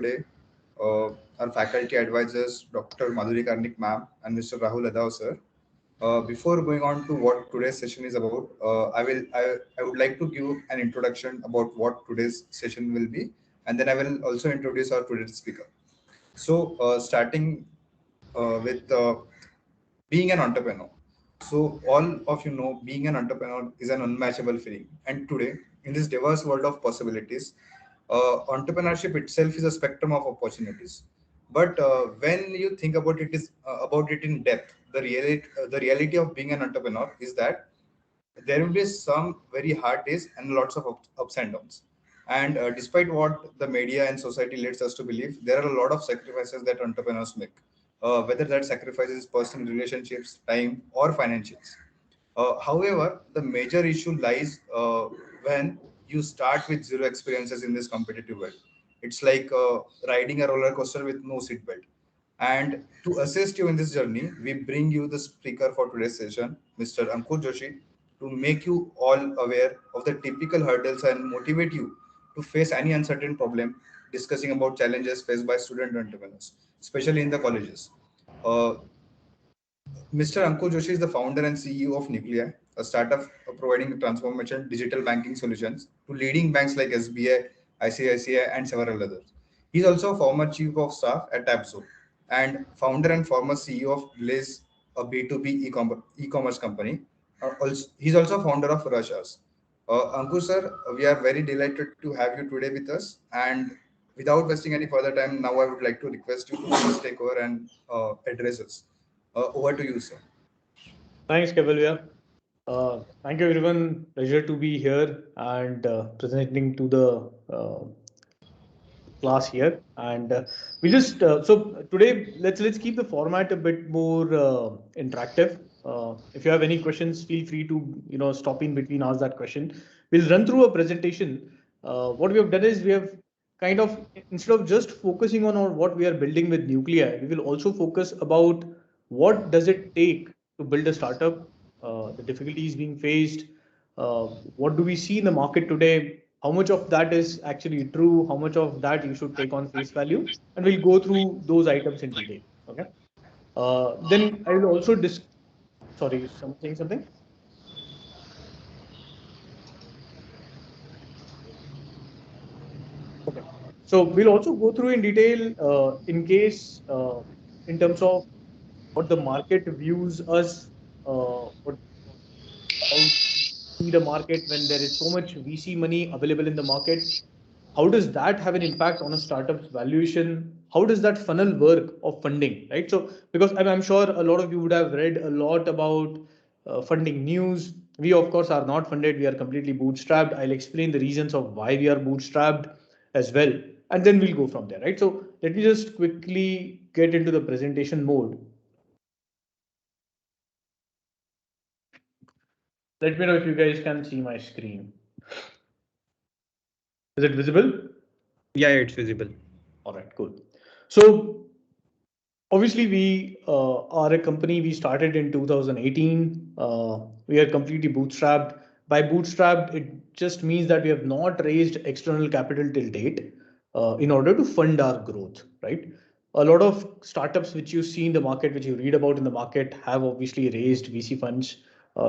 today our faculty advisors, Dr. Madhuri Karnik ma'am and Mr. Rahul Adav sir. Before going on to what today's session is about, I would like to give an introduction about what today's session will be, and then I will also introduce our today's speaker. So, starting with being an entrepreneur. So, all of you know, being an entrepreneur is an unmatchable feeling. And today, in this diverse world of possibilities, entrepreneurship itself is a spectrum of opportunities. But when you think about it in depth, the reality of being an entrepreneur is that there will be some very hard days and lots of ups and downs. And despite what the media and society leads us to believe, there are a lot of sacrifices that entrepreneurs make, whether that sacrifices personal relationships, time, or financials. However, the major issue lies when you start with zero experiences in this competitive world. It's like riding a roller coaster with no seatbelt. And to assist you in this journey, we bring you the speaker for today's session, Mr. Ankur Joshi, to make you all aware of the typical hurdles and motivate you to face any uncertain problem, discussing about challenges faced by student entrepreneurs, especially in the colleges. Uh, Mr. Ankur Joshi is the founder and CEO of Nuclei, a startup providing transformation digital banking solutions to leading banks like SBI, ICICI, and several others. He is also a former chief of staff at Tabzo and founder and former CEO of Blaze, a B2B e-commerce company. He's also founder of Rushers. Ankur sir, we are very delighted to have you today with us. And without wasting any further time, now I would like to request you to please take over and address us. Over to you, sir. Thanks, Kavalya. Thank you, everyone. Pleasure to be here and presenting to the class here. And we just so today let's keep the format a bit more interactive. If you have any questions, feel free to stop in between, ask that question. We'll run through a presentation. What we have done is we have kind of, instead of just focusing on what we are building with Nuclei, we will also focus about what does it take to build a startup, the difficulties being faced, what do we see in the market today, how much of that is actually true, how much of that you should take on face value, and we'll go through those items in detail. Okay. Then I will also sorry, saying something. Okay. So we'll also go through in detail in case in terms of what the market views us, what how see the market when there is so much VC money available in the market. How does that have an impact on a startup's valuation? How does that funnel work of funding, right? So, because I'm sure a lot of you would have read a lot about funding news. We, of course, are not funded. We are completely bootstrapped. I'll explain the reasons of why we are bootstrapped as well. And then we'll go from there, right? So, let me just quickly get into the presentation mode. Let me know if you guys can see my screen. Is it visible? Yeah, it's visible. All right, cool. So obviously we are a company, we started in 2018. We are completely bootstrapped. By bootstrapped, it just means that we have not raised external capital till date in order to fund our growth, right? A lot of startups which you see in the market, which you read about in the market, have obviously raised VC funds.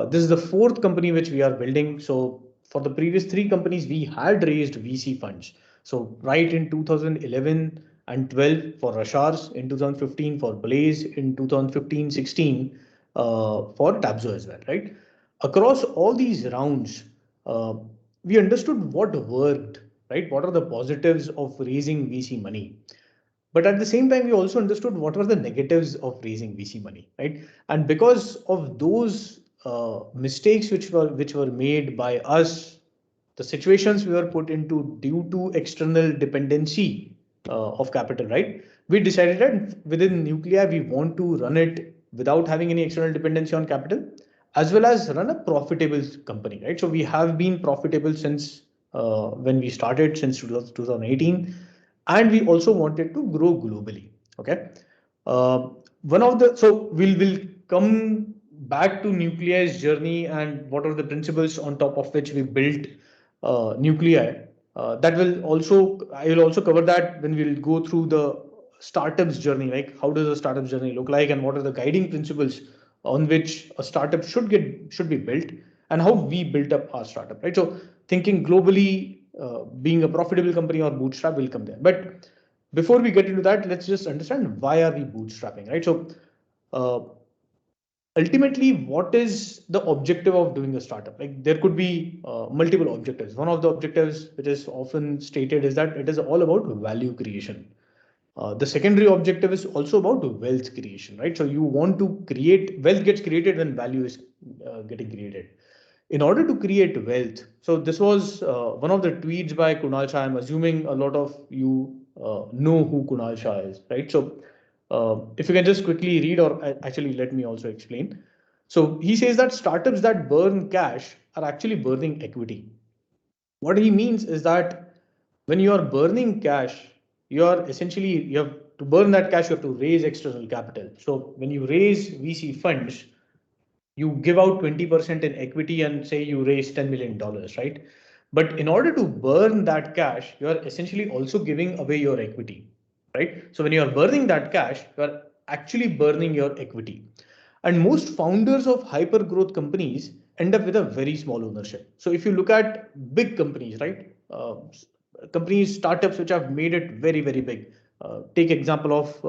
This is the fourth company which we are building. So for the previous three companies, we had raised VC funds. So right in 2011 and 12 for Rashars, in 2015 for Blaze, in 2015-16 for Tabzo as well, right? Across all these rounds, we understood what worked, right? What are the positives of raising VC money? But at the same time, we also understood what were the negatives of raising VC money, right? And because of those mistakes which were made by us, the situations we were put into due to external dependency of capital, right? We decided that within Nuclei, we want to run it without having any external dependency on capital, as well as run a profitable company, right? So we have been profitable since when we started, since 2018, and we also wanted to grow globally. Okay. One of the, so we'll come back to Nuclei's journey and what are the principles on top of which we built Nuclei. That will also, I will also cover that when we'll go through the startup's journey, like how does a startup journey look like and what are the guiding principles on which a startup should be built and how we built up our startup, right? So thinking globally, being a profitable company or bootstrap will come there. But before we get into that, let's just understand why are we bootstrapping, right? So uh, ultimately, what is the objective of doing a startup? Like there could be multiple objectives. One of the objectives which is often stated is that it is all about value creation. The secondary objective is also about wealth creation, right? So you want to create wealth gets created when value is getting created. In order to create wealth, so this was one of the tweets by Kunal Shah. I'm assuming a lot of you know who Kunal Shah is, right? So if you can just quickly read, or actually let me also explain. So he says that startups that burn cash are actually burning equity. What he means is that when you are burning cash, you have to burn that cash, you have to raise external capital. So when you raise VC funds, you give out 20% in equity and say you raise $10 million, right? But in order to burn that cash, you are essentially also giving away your equity, right? So when you are burning that cash, you are actually burning your equity. And most founders of hyper growth companies end up with a very small ownership. So if you look at big companies, right? Companies, startups which have made it very, very big. Take example of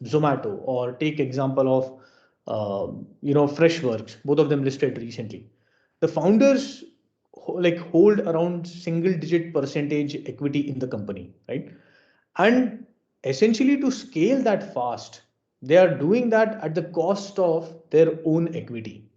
Zomato, or take example of Freshworks. Both of them listed recently. The founders like hold around single digit percentage equity in the company, right? And essentially to scale that fast, they are doing that at the cost of their own equity.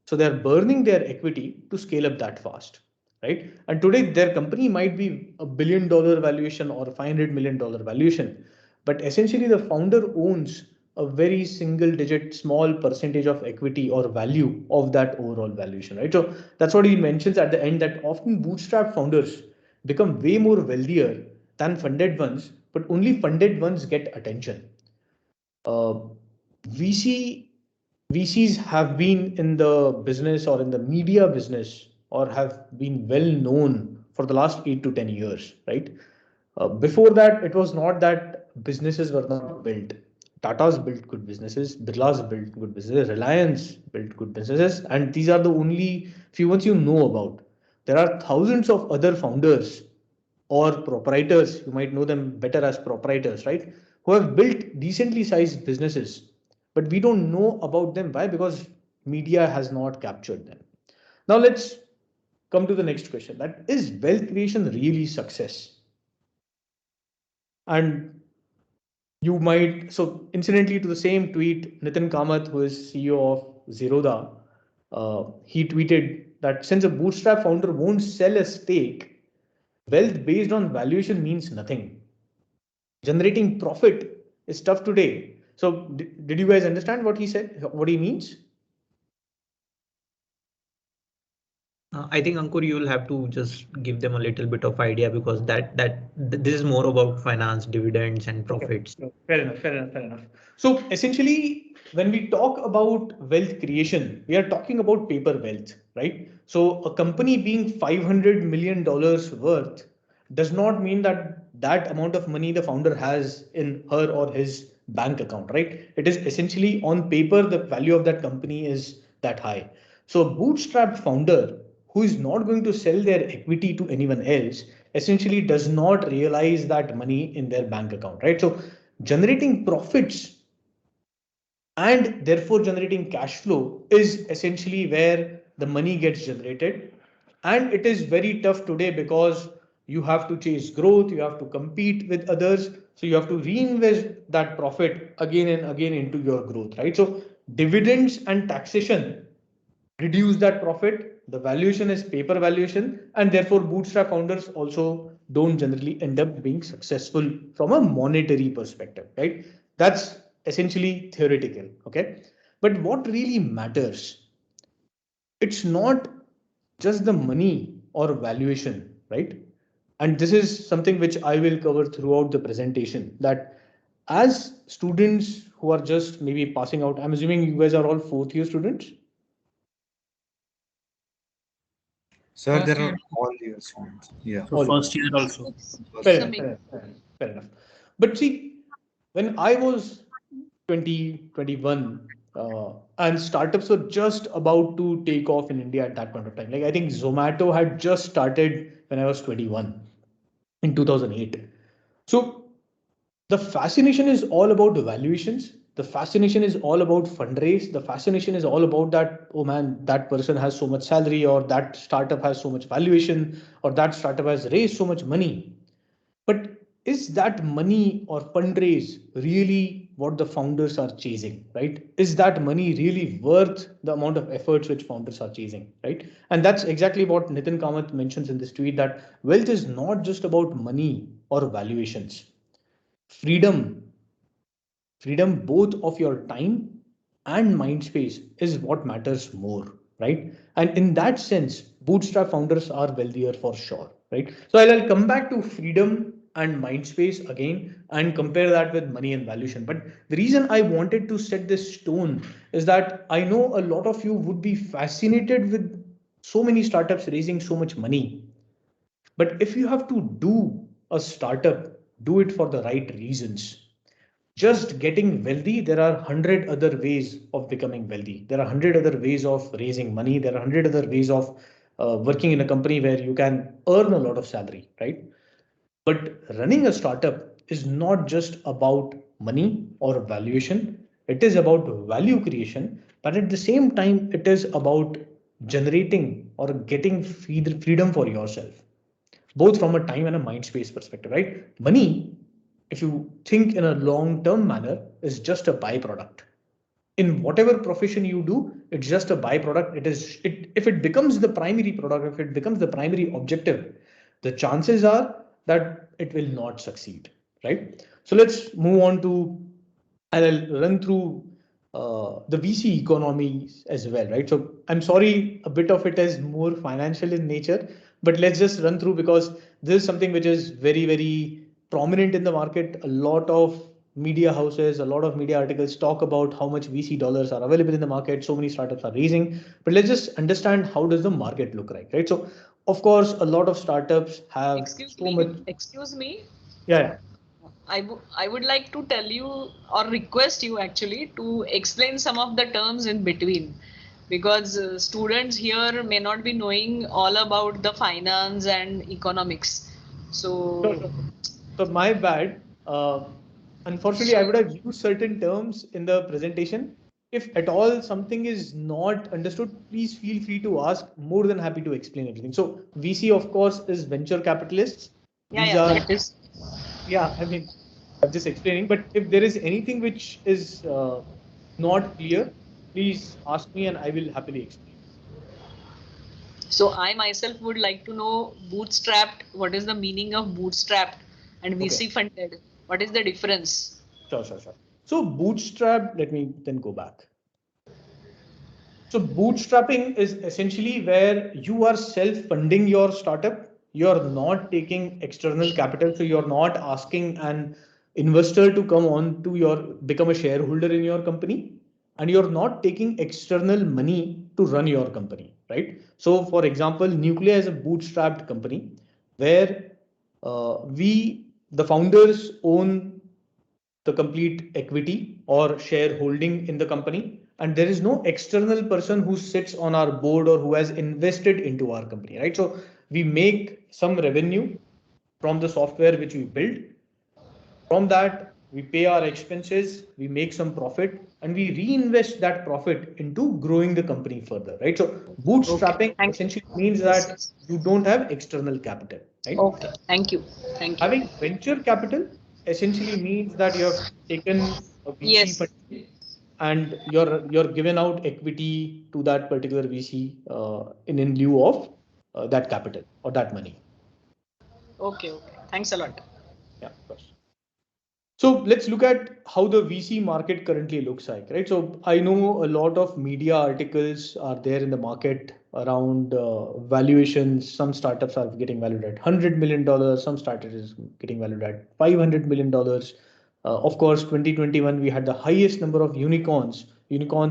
So they're burning their equity to scale up that fast, right? And today their company might be $1 billion valuation or $500 million valuation, but essentially the founder owns a very single digit small percentage of equity or value of that overall valuation, right? So that's what he mentions at the end, that often bootstrap founders become way more wealthier than funded ones, but only funded ones get attention. uh, VC VCs have been in the business or in the media business or have been well known for the last 8 to 10 years, right? Before that, it was not that businesses were not built. Tata's built good businesses, Birla's built good businesses, Reliance built good businesses, and these are the only few ones you know about. There are thousands of other founders or proprietors, you might know them better as proprietors, right? Who have built decently sized businesses, but we don't know about them. Why? Because media has not captured them. Now let's come to the next question, that is wealth creation really success? And you might, so incidentally to the same tweet, Nitin Kamath, who is CEO of Zerodha, he tweeted that since a bootstrap founder won't sell a stake, wealth based on valuation means nothing. Generating profit is tough today. So did you guys understand what he said, what he means? I think Ankur, you will have to just give them a little bit of idea, because this is more about finance, dividends, and profits. Okay. Fair enough, fair enough, fair enough. So essentially, when we talk about wealth creation, we are talking about paper wealth, right? So a company being $500 million worth does not mean that that amount of money the founder has in her or his bank account, right? It is essentially on paper, the value of that company is that high. So a bootstrapped founder who is not going to sell their equity to anyone else essentially does not realize that money in their bank account, right? So generating profits and therefore generating cash flow is essentially where the money gets generated. And it is very tough today because you have to chase growth, you have to compete with others, so you have to reinvest that profit again and again into your growth, right? So dividends and taxation reduce that profit. The valuation is paper valuation, and therefore bootstrap founders also don't generally end up being successful from a monetary perspective, right? That's essentially theoretical, okay? But what really matters, it's not just the money or valuation, right? And this is something which I will cover throughout the presentation, that as students who are just maybe passing out, I'm assuming you guys are all fourth year students. Sir, First there year. are all year students. Yeah. So first year also. Fair enough, fair enough. But see, when I was 20, 21, and startups were just about to take off in India at that point of time. Like I think Zomato had just started when I was 21 in 2008. So the fascination is all about the valuations. The fascination is all about fundraise. The fascination is all about that, oh man, that person has so much salary, or that startup has so much valuation, or that startup has raised so much money. But is that money or fundraise really what the founders are chasing, right? Is that money really worth the amount of efforts which founders are chasing, right? And that's exactly what Nitin Kamath mentions in this tweet, that wealth is not just about money or valuations. Freedom both of your time and mind space is what matters more, right? And in that sense, bootstrap founders are wealthier for sure, right? So I'll come back to freedom and mind space again and compare that with money and valuation. But the reason I wanted to set this tone is that I know a lot of you would be fascinated with so many startups raising so much money. But if you have to do a startup, do it for the right reasons. Just getting wealthy, there are 100 other ways of becoming wealthy. There are 100 other ways of raising money. There are 100 other ways of working in a company where you can earn a lot of salary, right? But running a startup is not just about money or valuation. It is about value creation, but at the same time, it is about generating or getting freedom for yourself, both from a time and a mind space perspective, right? Money, if you think in a long term manner, is just a byproduct. In whatever profession you do, it's just a byproduct. If it becomes the primary product, if it becomes the primary objective, the chances are that it will not succeed, right? So let's move on to, and I'll run through the VC economy as well, right? So I'm sorry, a bit of it is more financial in nature, but let's just run through, because this is something which is very, very prominent in the market. A lot of media houses, a lot of media articles talk about how much VC dollars are available in the market. So many startups are raising, but let's just understand how does the market look like, right? So of course, a lot of startups have Excuse me. Yeah. I would like to tell you or request you actually to explain some of the terms in between, because students here may not be knowing all about the finance and economics. Sure, So sure. So my bad. Unfortunately, I would have used certain terms in the presentation. If at all something is not understood, please feel free to ask. More than happy to explain everything. So VC, of course, is venture capitalists. These yeah, are, that is. yeah, I mean, I'm just explaining. But if there is anything which is not clear, please ask me and I will happily explain. So I myself would like to know bootstrapped. What is the meaning of bootstrapped and VC funded? What is the difference? Sure. So bootstrap, let me then go back. So bootstrapping is essentially where you are self-funding your startup. You're not taking external capital. So you're not asking an investor to come on to become a shareholder in your company. And you're not taking external money to run your company, right? So for example, Nuclear is a bootstrapped company where the founders own the complete equity or shareholding in the company, and there is no external person who sits on our board or who has invested into our company, right? So we make some revenue from the software which we build. From that, we pay our expenses, we make some profit, and we reinvest that profit into growing the company further, right? So bootstrapping essentially means that you don't have external capital, right? Okay, thank you. Having venture capital essentially means that you have taken a VC funding and you're given out equity to that particular VC in lieu of that capital or that money. Okay. Thanks a lot. Yeah, of course. So let's look at how the VC market currently looks like, right? So I know a lot of media articles are there in the market around valuations. Some startups are getting valued at $100 million. Some startups is getting valued at $500 million. Of course, 2021, we had the highest number of unicorns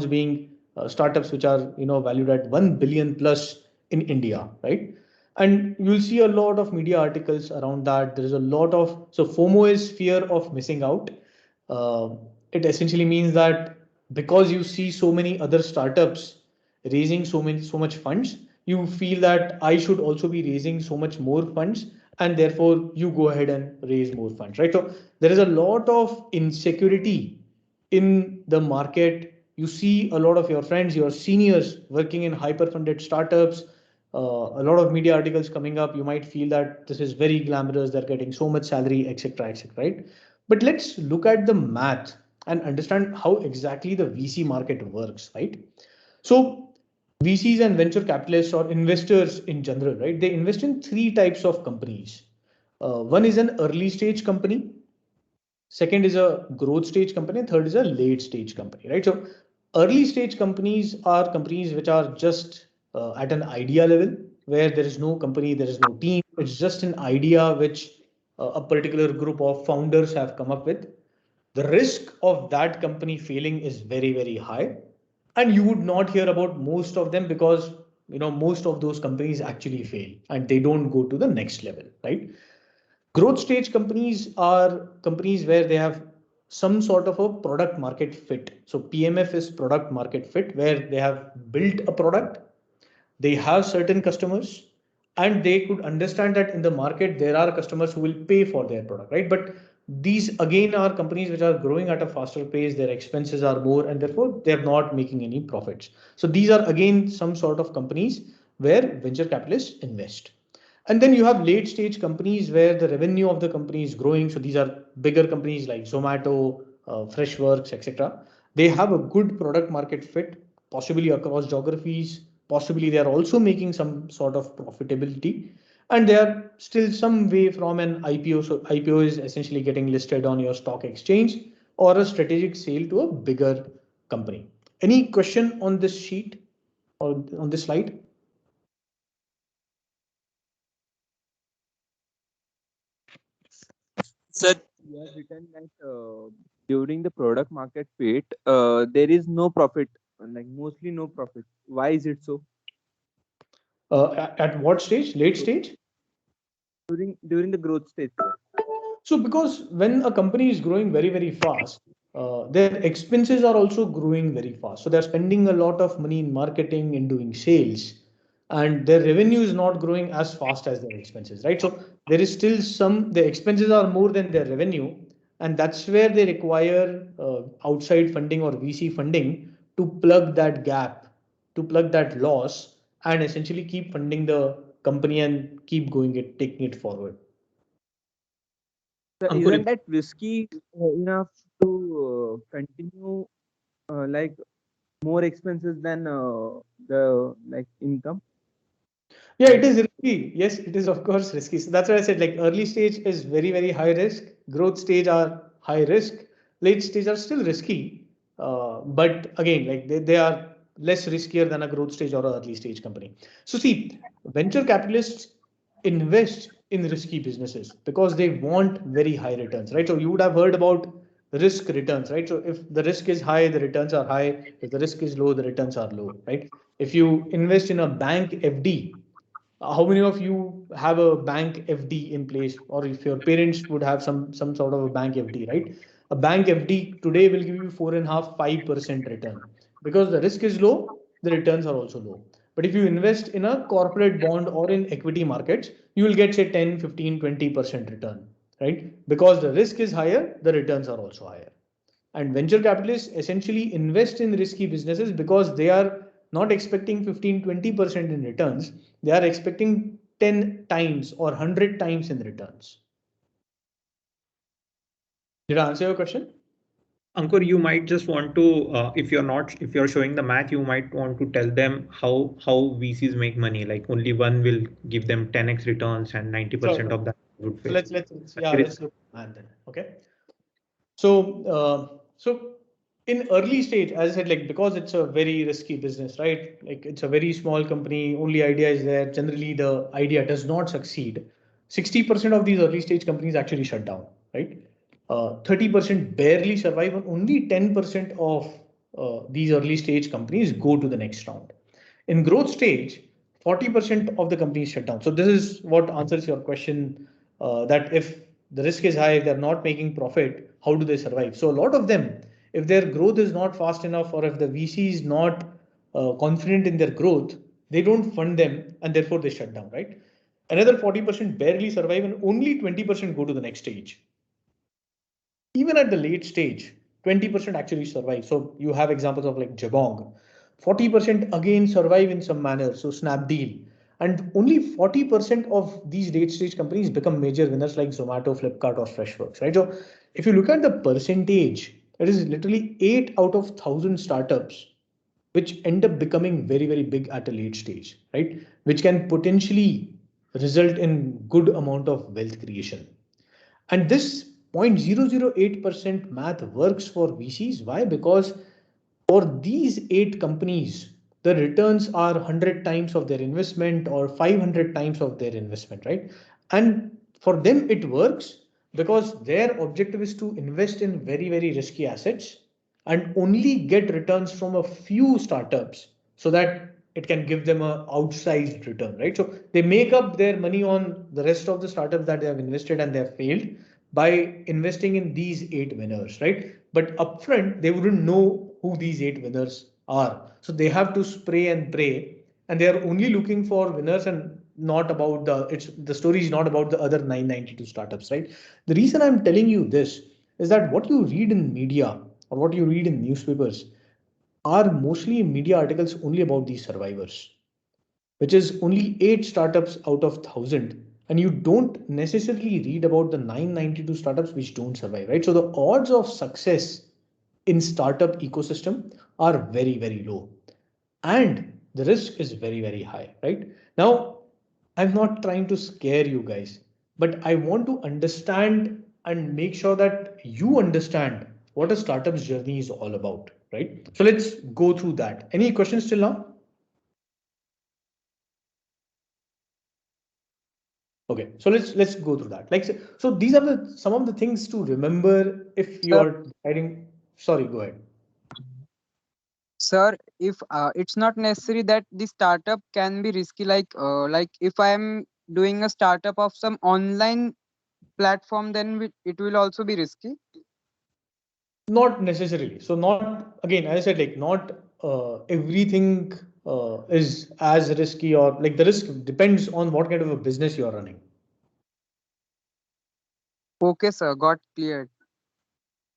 being startups which are valued at 1 billion plus in India, right? And you'll see a lot of media articles around that. There is a lot of, so FOMO is fear of missing out. Uh, it essentially means that because you see so many other startups raising so much funds, you feel that I should also be raising so much more funds, and therefore you go ahead and raise more funds, right? So there is a lot of insecurity in the market. You see a lot of your friends, your seniors working in hyper funded startups, a lot of media articles coming up. You might feel that this is very glamorous, they're getting so much salary, etc., etc., right? But let's look at the math and understand how exactly the VC market works, right? So VCs and venture capitalists or investors in general, right? They invest in three types of companies. One is an early stage company, second is a growth stage company, third is a late stage company, right? So early stage companies are companies which are just at an idea level, where there is no company, there is no team, it's just an idea which a particular group of founders have come up with. The risk of that company failing is very, very high, and you would not hear about most of them because most of those companies actually fail and they don't go to the next level, right? Growth stage companies are companies where they have some sort of a product market fit. So PMF is product market fit, where they have built a product, they have certain customers, and they could understand that in the market there are customers who will pay for their product, right? But these again are companies which are growing at a faster pace, their expenses are more, and therefore they're not making any profits. So these are again some sort of companies where venture capitalists invest. And then you have late stage companies where the revenue of the company is growing. So these are bigger companies like Zomato, Freshworks, etc. They have a good product market fit, possibly across geographies. Possibly they are also making some sort of profitability, and they are still some way from an IPO. So IPO is essentially getting listed on your stock exchange or a strategic sale to a bigger company. Any question on this sheet or on this slide? Sir, you have written that during the product market fit, there is no profit, like mostly no profit. Why is it so? At what stage? Late stage? During the growth stage, sir. So because when a company is growing very, very fast, their expenses are also growing very fast. So they're spending a lot of money in marketing, in doing sales, and their revenue is not growing as fast as their expenses, right? So there is still the expenses are more than their revenue, and that's where they require outside funding or VC funding to plug that gap, to plug that loss, and essentially keep funding the company and keep taking it forward. So Ankur, isn't that risky enough to continue like more expenses than the like income? Yeah, it is risky. Yes, it is of course risky. So that's why I said like early stage is very, very high risk. Growth stage are high risk. Late stage are still risky. But again, like they are less riskier than a growth stage or an early stage company. So see, venture capitalists invest in risky businesses because they want very high returns, right? So you would have heard about risk returns, right? So if the risk is high, the returns are high. If the risk is low, the returns are low, right? If you invest in a bank FD, how many of you have a bank FD in place, or if your parents would have some sort of a bank FD, right? A bank FD today will give you 4.5-5% return because the risk is low, the returns are also low. But if you invest in a corporate bond or in equity markets, you will get say 10, 15, 20% return, right? Because the risk is higher, the returns are also higher. And venture capitalists essentially invest in risky businesses because they are not expecting 15-20% in returns. They are expecting 10 times or 100 times in returns. Did I answer your question? Ankur, you might just want to, if you're showing the math, you might want to tell them how VCs make money. Like only one will give them 10x returns and 90% of that would So fail. let's look at math then. Okay. So in early stage, as I said, like because it's a very risky business, right? Like it's a very small company, only idea is there. Generally, the idea does not succeed. 60% of these early stage companies actually shut down, right? 30% barely survive, and only 10% of these early stage companies go to the next round. In growth stage, 40% of the companies shut down. So this is what answers your question, that if the risk is high, if they're not making profit, how do they survive? So a lot of them, if their growth is not fast enough, or if the VC is not confident in their growth, they don't fund them and therefore they shut down, right? Another 40% barely survive and only 20% go to the next stage. Even at the late stage, 20% actually survive. So you have examples of like Jabong. 40% again survive in some manner. So Snapdeal. And only 40% of these late stage companies become major winners like Zomato, Flipkart, or Freshworks, right? So if you look at the percentage, it is literally 8 out of 1,000 startups which end up becoming very, very big at a late stage, right? Which can potentially result in good amount of wealth creation. And this 0.008% math works for VCs. Why? Because for these 8 companies, the returns are 100 times of their investment or 500 times of their investment, right? And for them, it works because their objective is to invest in very, very risky assets and only get returns from a few startups so that it can give them an outsized return, right? So they make up their money on the rest of the startups that they have invested and they have failed by investing in these 8 winners, right? But upfront, they wouldn't know who these 8 winners are. So they have to spray and pray, and they are only looking for winners and not about the story is not about the other 992 startups, right? The reason I'm telling you this is that what you read in media or what you read in newspapers are mostly media articles only about these survivors, which is only 8 startups out of 1,000. And you don't necessarily read about the 992 startups which don't survive, right? So the odds of success in startup ecosystem are very, very low. And the risk is very, very high, right? Now, I'm not trying to scare you guys, but I want to understand and make sure that you understand what a startup's journey is all about, right? So let's go through that. Any questions till now? Okay, so let's go through that. Like, so these are some of the things to remember if you're deciding. Sorry, go ahead. Sir, if it's not necessary that the startup can be risky, like if I am doing a startup of some online platform, then it will also be risky. Not necessarily. So not, again, as I said, like not everything is as risky, or like the risk depends on what kind of a business you are running. Okay, sir, got cleared.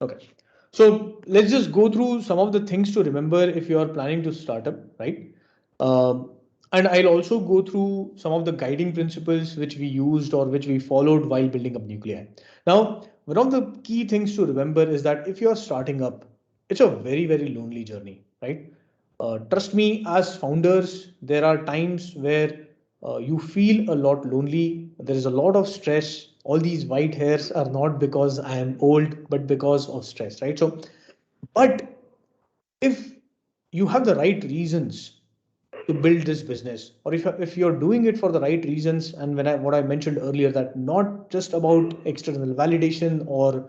Okay. So let's just go through some of the things to remember if you are planning to start up, right? And I'll also go through some of the guiding principles which we used or which we followed while building up Nuclei. Now, one of the key things to remember is that if you're starting up, it's a very, very lonely journey, right? Trust me, as founders, there are times where you feel a lot lonely. There is a lot of stress. All these white hairs are not because I am old, but because of stress, right? So, but if you have the right reasons to build this business, or if you're doing it for the right reasons, and what I mentioned earlier, that not just about external validation or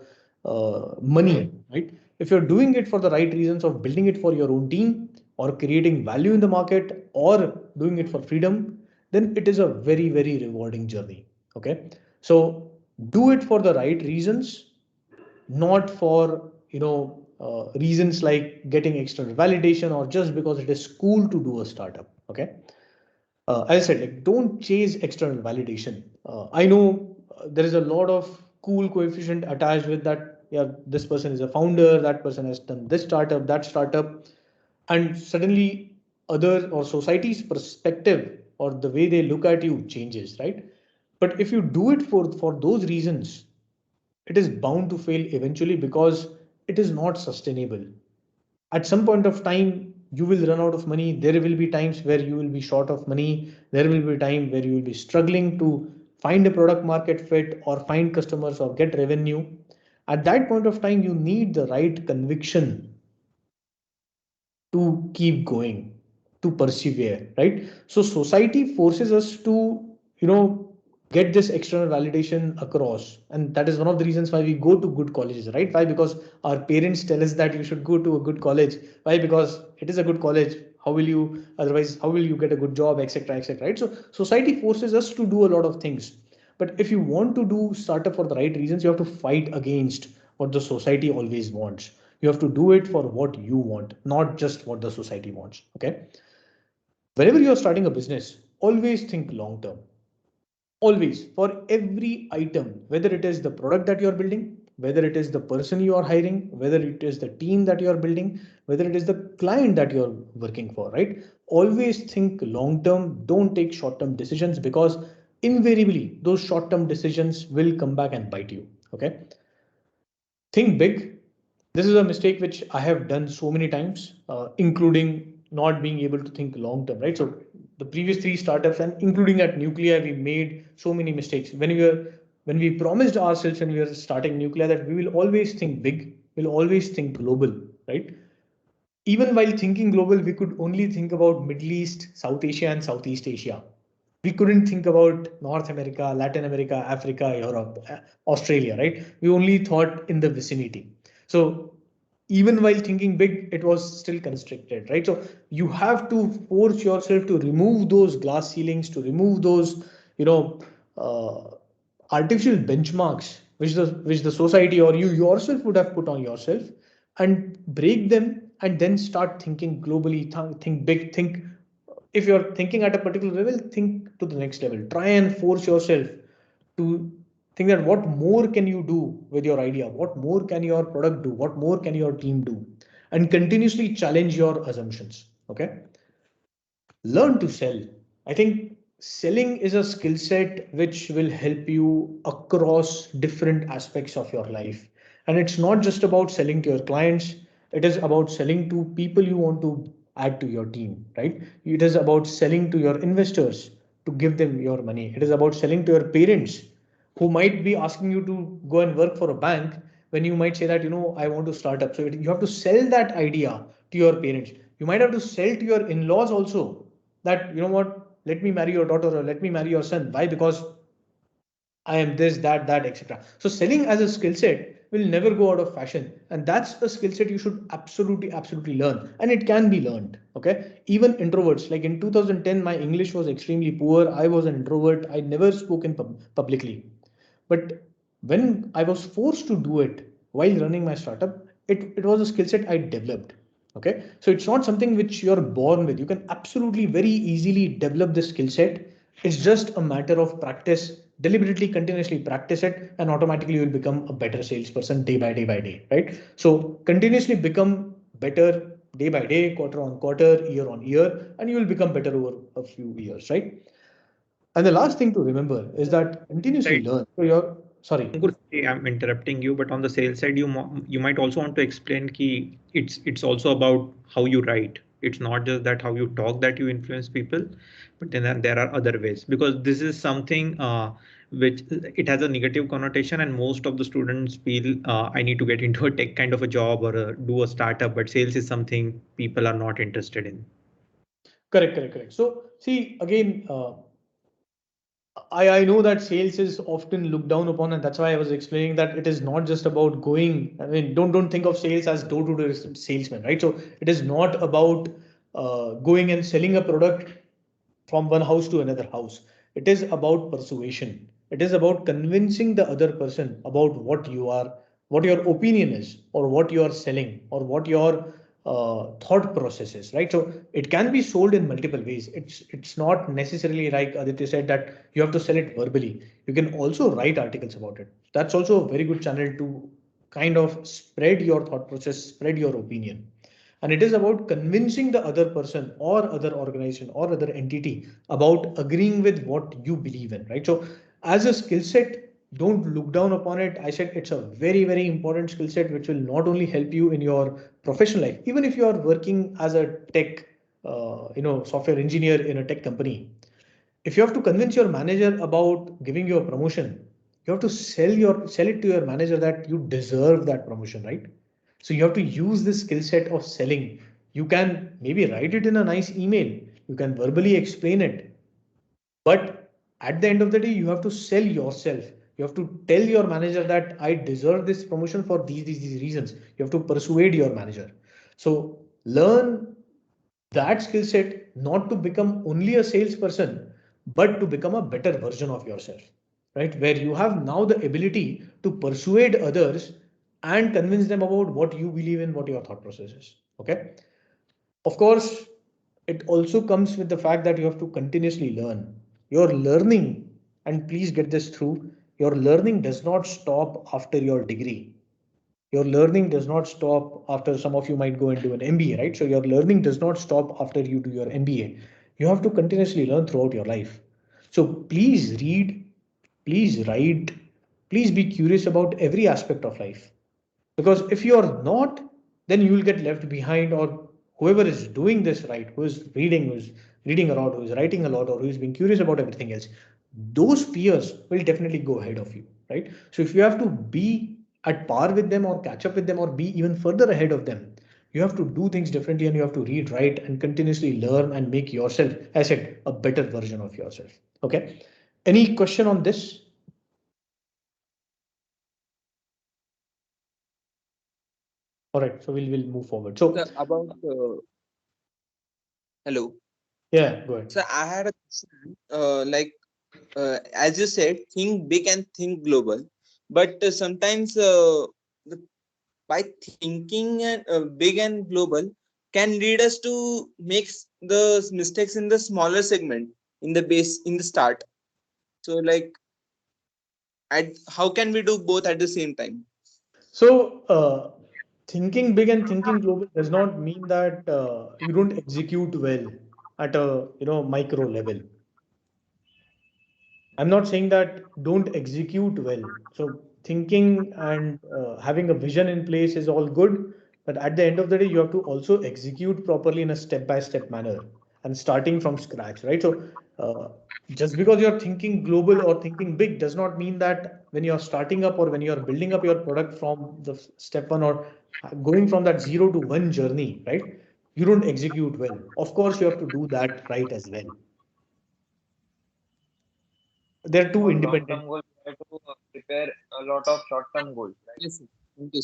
money, right? If you're doing it for the right reasons of building it for your own team or creating value in the market or doing it for freedom, then it is a very, very rewarding journey. Okay, so do it for the right reasons, not for reasons like getting external validation or just because it is cool to do a startup. Okay, as I said, like don't chase external validation. I know there is a lot of cool coefficient attached with that. Yeah, this person is a founder, that person has done this startup, that startup, and suddenly other or society's perspective or the way they look at you changes, right? But if you do it for those reasons, it is bound to fail eventually because it is not sustainable. At some point of time, you will run out of money. There will be times where you will be short of money. There will be time where you will be struggling to find a product market fit or find customers or get revenue. At that point of time, you need the right conviction to keep going, to persevere, right? So society forces us to, get this external validation across. And that is one of the reasons why we go to good colleges, right? Why? Because our parents tell us that you should go to a good college. Why? Because it is a good college. how will you get a good job, etc., etc., right? So society forces us to do a lot of things, but if you want to do startup for the right reasons, you have to fight against what the society always wants. You have to do it for what you want, not just what the society wants. Okay. Whenever you are starting a business, always think long term. Always, for every item, whether it is the product that you're building, whether it is the person you are hiring, whether it is the team that you are building, whether it is the client that you're working for, right? Always think long term. Don't take short term decisions, because invariably those short term decisions will come back and bite you. Okay. Think big. This is a mistake which I have done so many times, including not being able to think long term, right? So the previous three startups and including at Nuclear, we made so many mistakes. When we promised ourselves when we were starting Nuclear that we will always think big, we'll always think global, right? Even while thinking global, we could only think about Middle East, South Asia, and Southeast Asia. We couldn't think about North America, Latin America, Africa, Europe, Australia, right? We only thought in the vicinity. So even while thinking big, it was still constricted, right? So you have to force yourself to remove those glass ceilings, to remove those, uh, artificial benchmarks which the society or you yourself would have put on yourself, and break them, and then start thinking globally, think big, think. If you're thinking at a particular level, think to the next level. Try and force yourself to think that what more can you do with your idea, what more can your product do, what more can your team do, and continuously challenge your assumptions. Okay. Learn to sell. I think selling is a skill set which will help you across different aspects of your life. And it's not just about selling to your clients, it is about selling to people you want to add to your team, right? It is about selling to your investors to give them your money. It is about selling to your parents who might be asking you to go and work for a bank when you might say that, I want to start up. So you have to sell that idea to your parents. You might have to sell to your in-laws also that, what, let me marry your daughter or let me marry your son. Why? Because I am this, that, etc. So selling as a skill set will never go out of fashion. And that's a skill set you should absolutely learn. And it can be learned. Okay. Even introverts, like in 2010, my English was extremely poor. I was an introvert. I never spoke in publicly. But when I was forced to do it while running my startup, it was a skill set I developed. Okay. So it's not something which you're born with. You can absolutely very easily develop this skill set. It's just a matter of practice, deliberately, continuously practice it, and automatically you will become a better salesperson day by day, right? So continuously become better day by day, quarter on quarter, year on year, and you will become better over a few years, right? And the last thing to remember is that continuously learn. So you're sorry. Ankur, I'm interrupting you, but on the sales side, you might also want to explain ki it's also about how you write. It's not just that how you talk that you influence people, but then there are other ways, because this is something which it has a negative connotation, and most of the students feel I need to get into a tech kind of a job or do a startup, but sales is something people are not interested in. Correct. So see again. I know that sales is often looked down upon, and that's why I was explaining that it is not just about going. I mean, don't think of sales as door-to-door salesman, right? So it is not about going and selling a product from one house to another house. It is about persuasion. It is about convincing the other person about what you are, what your opinion is, or what you are selling, or what your thought process is, right? So it can be sold in multiple ways. It's not necessarily like Aditya said that you have to sell it verbally. You can also write articles about it. That's also a very good channel to kind of spread your thought process, spread your opinion. And it is about convincing the other person or other organization or other entity about agreeing with what you believe in, right? So as a skill set, don't look down upon it. I said it's a very important skill set which will not only help you in your professional life, even if you are working as a tech software engineer in a tech company. If you have to convince your manager about giving you a promotion, you have to sell it to your manager that you deserve that promotion, right? So you have to use this skill set of selling. You can maybe write it in a nice email, you can verbally explain it, but at the end of the day, you have to sell yourself. You have to tell your manager that I deserve this promotion for these reasons. You have to persuade your manager. So learn that skill set not to become only a salesperson, but to become a better version of yourself, right? Where you have now the ability to persuade others and convince them about what you believe in, what your thought process is. Okay. Of course, it also comes with the fact that you have to continuously learn. Your learning, and please get this through, your learning does not stop after your degree. Your learning does not stop after some of you might go into an MBA, right? So your learning does not stop after you do your MBA. You have to continuously learn throughout your life. So please read, please write, please be curious about every aspect of life. Because if you are not, then you will get left behind, or whoever is doing this right, who is reading a lot, who is writing a lot, or who is being curious about everything else, those peers will definitely go ahead of you, right? So if you have to be at par with them or catch up with them or be even further ahead of them, you have to do things differently and you have to read, write, and continuously learn and make yourself, as I said, a better version of yourself. Okay. Any question on this? All right, so we'll move forward. So About hello. yeah, go ahead. So I had a question, as you said, think big and think global, but sometimes by thinking and big and global can lead us to make the mistakes in the smaller segment in the base in the start. So how can we do both at the same time? So, thinking big and thinking global does not mean that you don't execute well at a micro level. I'm not saying that don't execute well. So thinking and having a vision in place is all good, but at the end of the day, you have to also execute properly in a step-by-step manner and starting from scratch, right? So just because you're thinking global or thinking big does not mean that when you're starting up or when you're building up your product from the step one or going from that 0 to 1 journey, right? You don't execute well. Of course, you have to do that right as well. They're two For independent. long-term goals, we have to prepare a lot of short-term goals, right? Yes, sir. Thank you,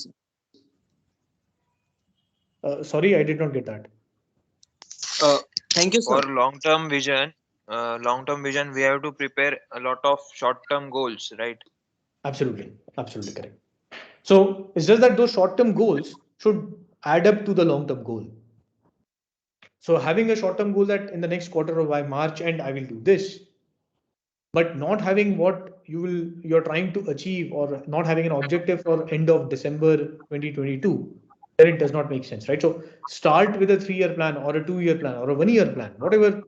sir. Sorry, I did not get that. Thank you, sir. For long-term vision, we have to prepare a lot of short-term goals, right? Absolutely, absolutely correct. So it's just that those short-term goals should add up to the long-term goal. So having a short-term goal that in the next quarter or by March end I will do this, but not having what you're trying to achieve or not having an objective for end of December 2022, then it does not make sense, right? So start with a 3-year plan or a 2-year plan or a 1-year plan, whatever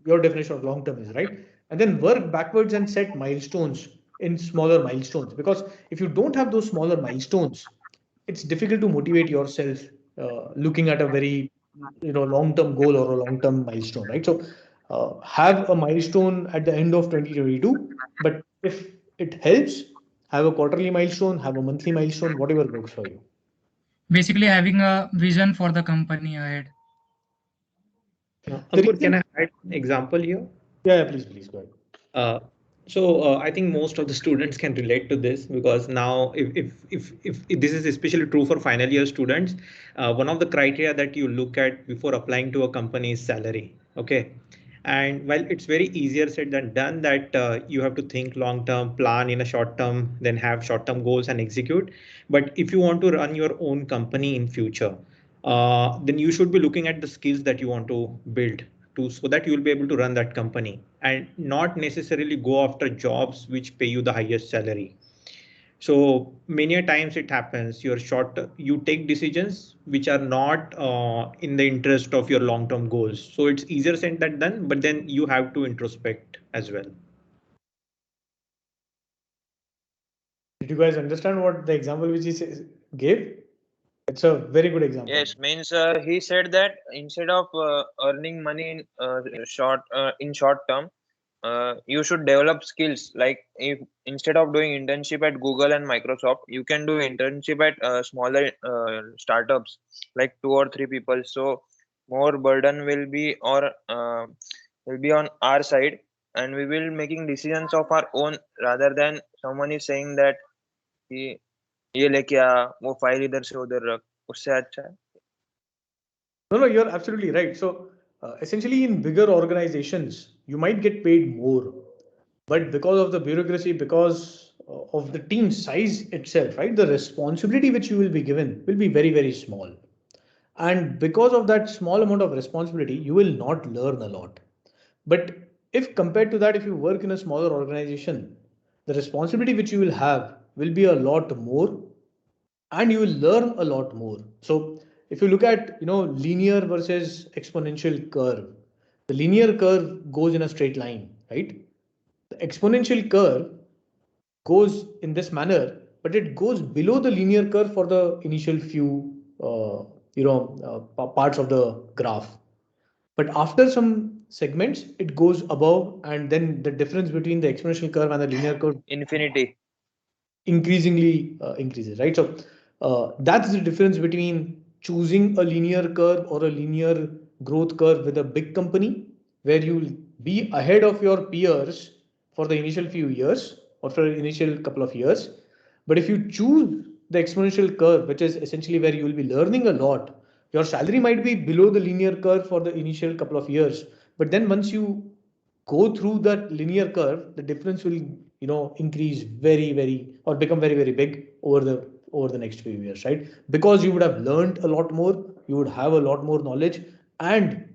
your definition of long term is, right? And then work backwards and set milestones in smaller milestones, because if you don't have those smaller milestones, it's difficult to motivate yourself looking at a very long term goal or a long term milestone, right? So have a milestone at the end of 2022, but if it helps, have a quarterly milestone, have a monthly milestone, whatever works for you. Basically, having a vision for the company ahead. Ankur, can I add an example here? Yeah, please go ahead. I think most of the students can relate to this, because now if this is especially true for final year students, one of the criteria that you look at before applying to a company is salary. Okay. And while it's very easier said than done that you have to think long term, plan in a short term, then have short term goals and execute. But if you want to run your own company in future, then you should be looking at the skills that you want to build so that you will be able to run that company and not necessarily go after jobs which pay you the highest salary. So many a times it happens you take decisions which are not in the interest of your long-term goals. So it's easier said than done, but then you have to introspect as well. Did you guys understand what the example which he gave? It's a very good example. Yes, means he said that instead of earning money in short term, you should develop skills. Like if instead of doing internship at Google and Microsoft, you can do internship at smaller startups, like 2 or 3 people. So more burden will be on our side, and we will making decisions of our own rather than someone is saying that ये लेके आ, वो file इधर से उधर रख, उससे अच्छा है. No, you're absolutely right. So essentially in bigger organizations, you might get paid more, but because of the bureaucracy, because of the team size itself, right, the responsibility which you will be given will be very, very small. And because of that small amount of responsibility, you will not learn a lot. But if compared to that, if you work in a smaller organization, the responsibility which you will have will be a lot more, and you will learn a lot more. So if you look at, linear versus exponential curve, the linear curve goes in a straight line, right? The exponential curve goes in this manner, but it goes below the linear curve for the initial few, parts of the graph. But after some segments, it goes above, and then the difference between the exponential curve and the linear curve Infinity. increasingly increases, right? So that's the difference between choosing a linear curve or a linear growth curve with a big company, where you'll be ahead of your peers for the initial few years or for the initial couple of years. But if you choose the exponential curve, which is essentially where you will be learning a lot, your salary might be below the linear curve for the initial couple of years. But then once you go through that linear curve, the difference will, increase very, very, or become very, very big over the next few years, right? Because you would have learned a lot more, you would have a lot more knowledge, and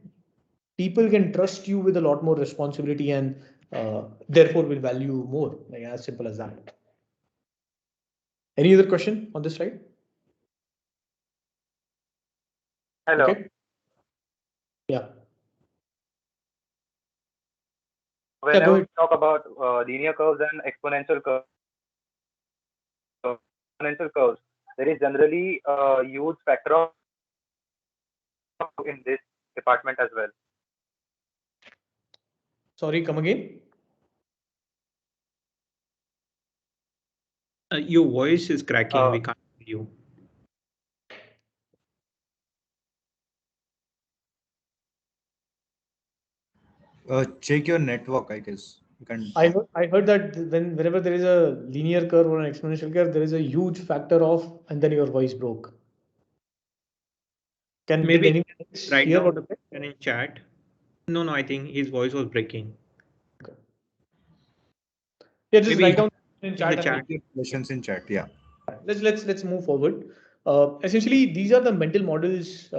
people can trust you with a lot more responsibility, and therefore will value you more. Like, as simple as that. Any other question on this slide? Hello. Okay. Yeah. Whenever go we ahead. talk about linear curves and exponential curves, there is generally a huge factor of in this department as well. Sorry, come again. Your voice is cracking. We can't hear you. Check your network, I guess. You can. I heard that whenever there is a linear curve or an exponential curve, there is a huge factor of, and then your voice broke. Did Maybe anyone else write hear down what the question in chat. No, I think his voice was breaking. Okay. Yeah, just Maybe write down in the chat. chat. Questions in chat. Yeah. Let's move forward. Essentially, these are the mental models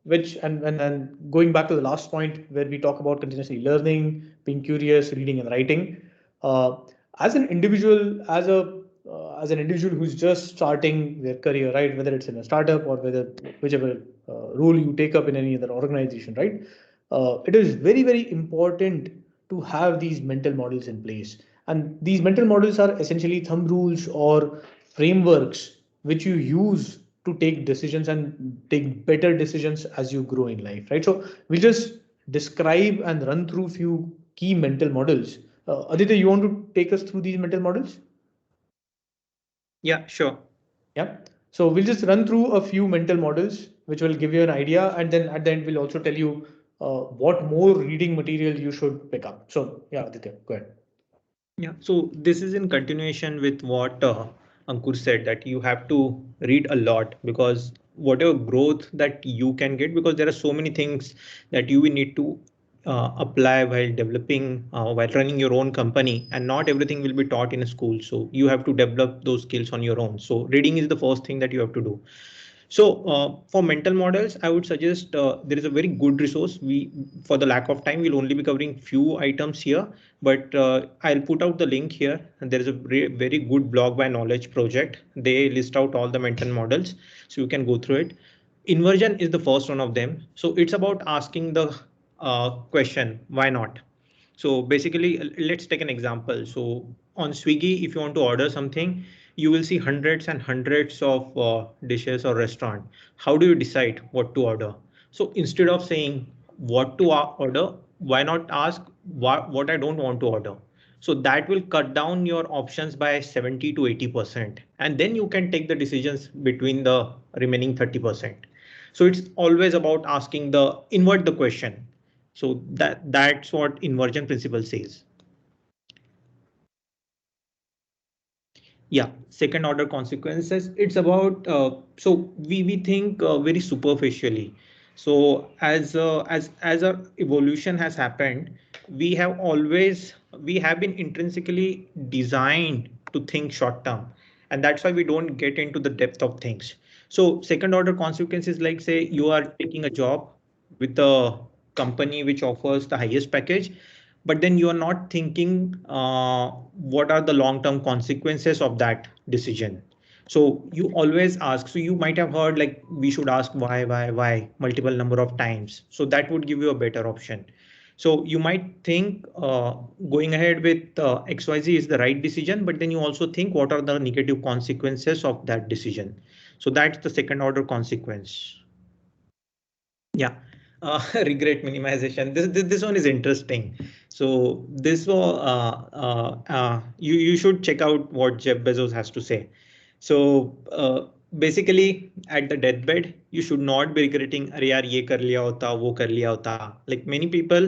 which, and going back to the last point where we talk about continuously learning, being curious, reading and writing. As an individual, as an individual who's just starting their career, right? Whether it's in a startup or whichever role you take up in any other organization, right? It is very, very important to have these mental models in place. And these mental models are essentially thumb rules or frameworks which you use to take decisions and take better decisions as you grow in life, right? So we just describe and run through few key mental models. Aditya, you want to take us through these mental models? Yeah, sure. Yeah. So we'll just run through a few mental models which will give you an idea, and then at the end we'll also tell you what more reading material you should pick up. So yeah, Aditya, go ahead. Yeah, so this is in continuation with what Ankur said, that you have to read a lot, because whatever growth that you can get, because there are so many things that you will need to apply while developing, while running your own company, and not everything will be taught in a school. So you have to develop those skills on your own. So reading is the first thing that you have to do. So for mental models, I would suggest there is a very good resource. For the lack of time, we'll only be covering few items here, but I'll put out the link here. And there is a very good blog by Knowledge Project. They list out all the mental models, so you can go through it. Inversion is the first one of them. So it's about asking the question, why not? So basically, let's take an example. So on Swiggy, if you want to order something, you will see hundreds and hundreds of dishes or restaurant. How do you decide what to order? So instead of saying what to order, why not ask what I don't want to order? So that will cut down your options by 70 to 80%. And then you can take the decisions between the remaining 30%. So it's always about asking invert the question. So that's what inversion principle says. Yeah, second order consequences. It's about so we think very superficially. So as our evolution has happened, we have been intrinsically designed to think short term, and that's why we don't get into the depth of things. So second order consequences, like say you are taking a job with a company which offers the highest package, but then you are not thinking what are the long term consequences of that decision. So you always ask. So you might have heard like we should ask why multiple number of times. So that would give you a better option. So you might think going ahead with XYZ is the right decision, but then you also think what are the negative consequences of that decision. So that's the second order consequence. Yeah. Regret minimization. This one is interesting. So this you should check out what Jeff Bezos has to say. So basically, at the deathbed, you should not be regretting, "अरे यार ये कर लिया होता, वो कर लिया होता." Like many people,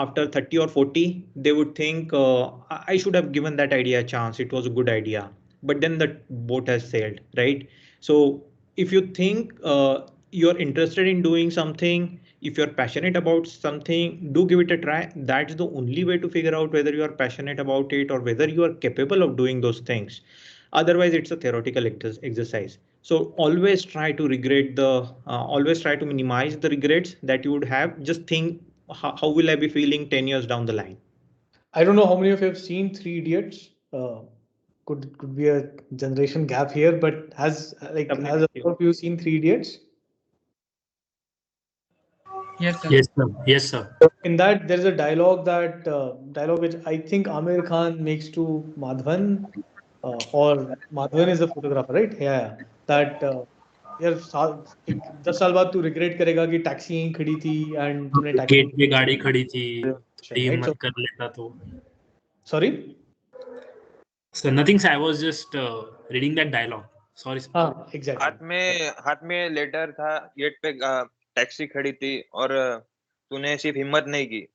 after 30 or 40, they would think, "I should have given that idea a chance. It was a good idea." But then the boat has sailed, right? So if you think you're interested in doing something, if you're passionate about something, do give it a try. That's the only way to figure out whether you are passionate about it or whether you are capable of doing those things. Otherwise it's a theoretical exercise. So always try to minimize the regrets that you would have. Just think, how will I be feeling 10 years down the line? I don't know how many of you have seen Three Idiots. Could be a generation gap here, but has a lot of you seen Three Idiots? Yes, sir. Yes, sir. Yes, sir. In that, there is a dialogue which I think Amir Khan makes to Madhavan, or Madhavan is the photographer, right? Yeah. That यार 10 साल बाद तू regret करेगा कि taxi यहीं खड़ी थी and तूने टैक्सी गेट पे गाड़ी खड़ी थी, थोड़ी right? हिम्मत कर लेता तो. Sorry? So nothing, sir. I was just reading that dialogue. Sorry, sir. हाँ, exactly. हाथ में लेटर था, गेट पे टैक्सी खड़ी थी और तूने सिर्फ हिम्मत नहीं की.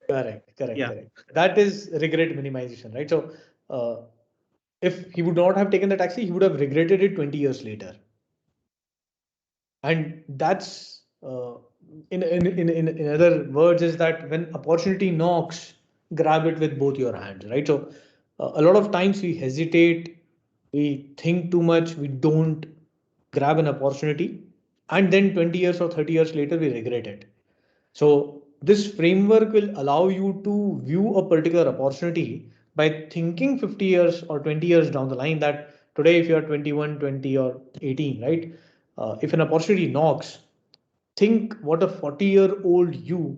Correct. That is regret minimization, right? So if he would not have taken the taxi, he would have regretted it 20 years later. And that's in other words is that when opportunity knocks, grab it with both your hands, right? So a lot of times we hesitate, we think too much, we don't grab an opportunity, and then 20 years or 30 years later we regret it. So this framework will allow you to view a particular opportunity by thinking 50 years or 20 years down the line, that today if you are 21, 20 or 18, right? If an opportunity knocks, think what a 40-year-old you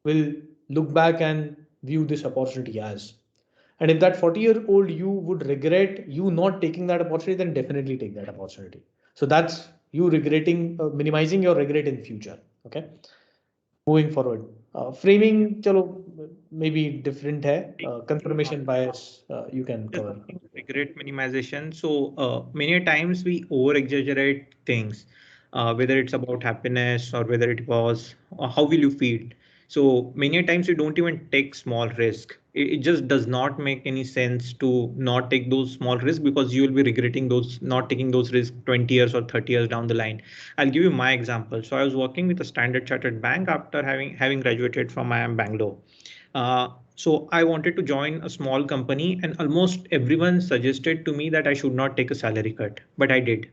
will look back and view this opportunity as. And if that 40-year-old you would regret you not taking that opportunity, then definitely take that opportunity. So that's you minimizing your regret in future. Okay. Moving forward, framing, chalo, maybe different hai. Confirmation bias, you can cover. Regret minimization. So many times we over exaggerate things, whether it's about happiness or whether it was how will you feel. So many times you don't even take small risk. It just does not make any sense to not take those small risks, because you will be regretting not taking those risks 20 years or 30 years down the line. I'll give you my example. So I was working with a Standard Chartered Bank after having graduated from IIM Bangalore. So I wanted to join a small company, and almost everyone suggested to me that I should not take a salary cut, but I did.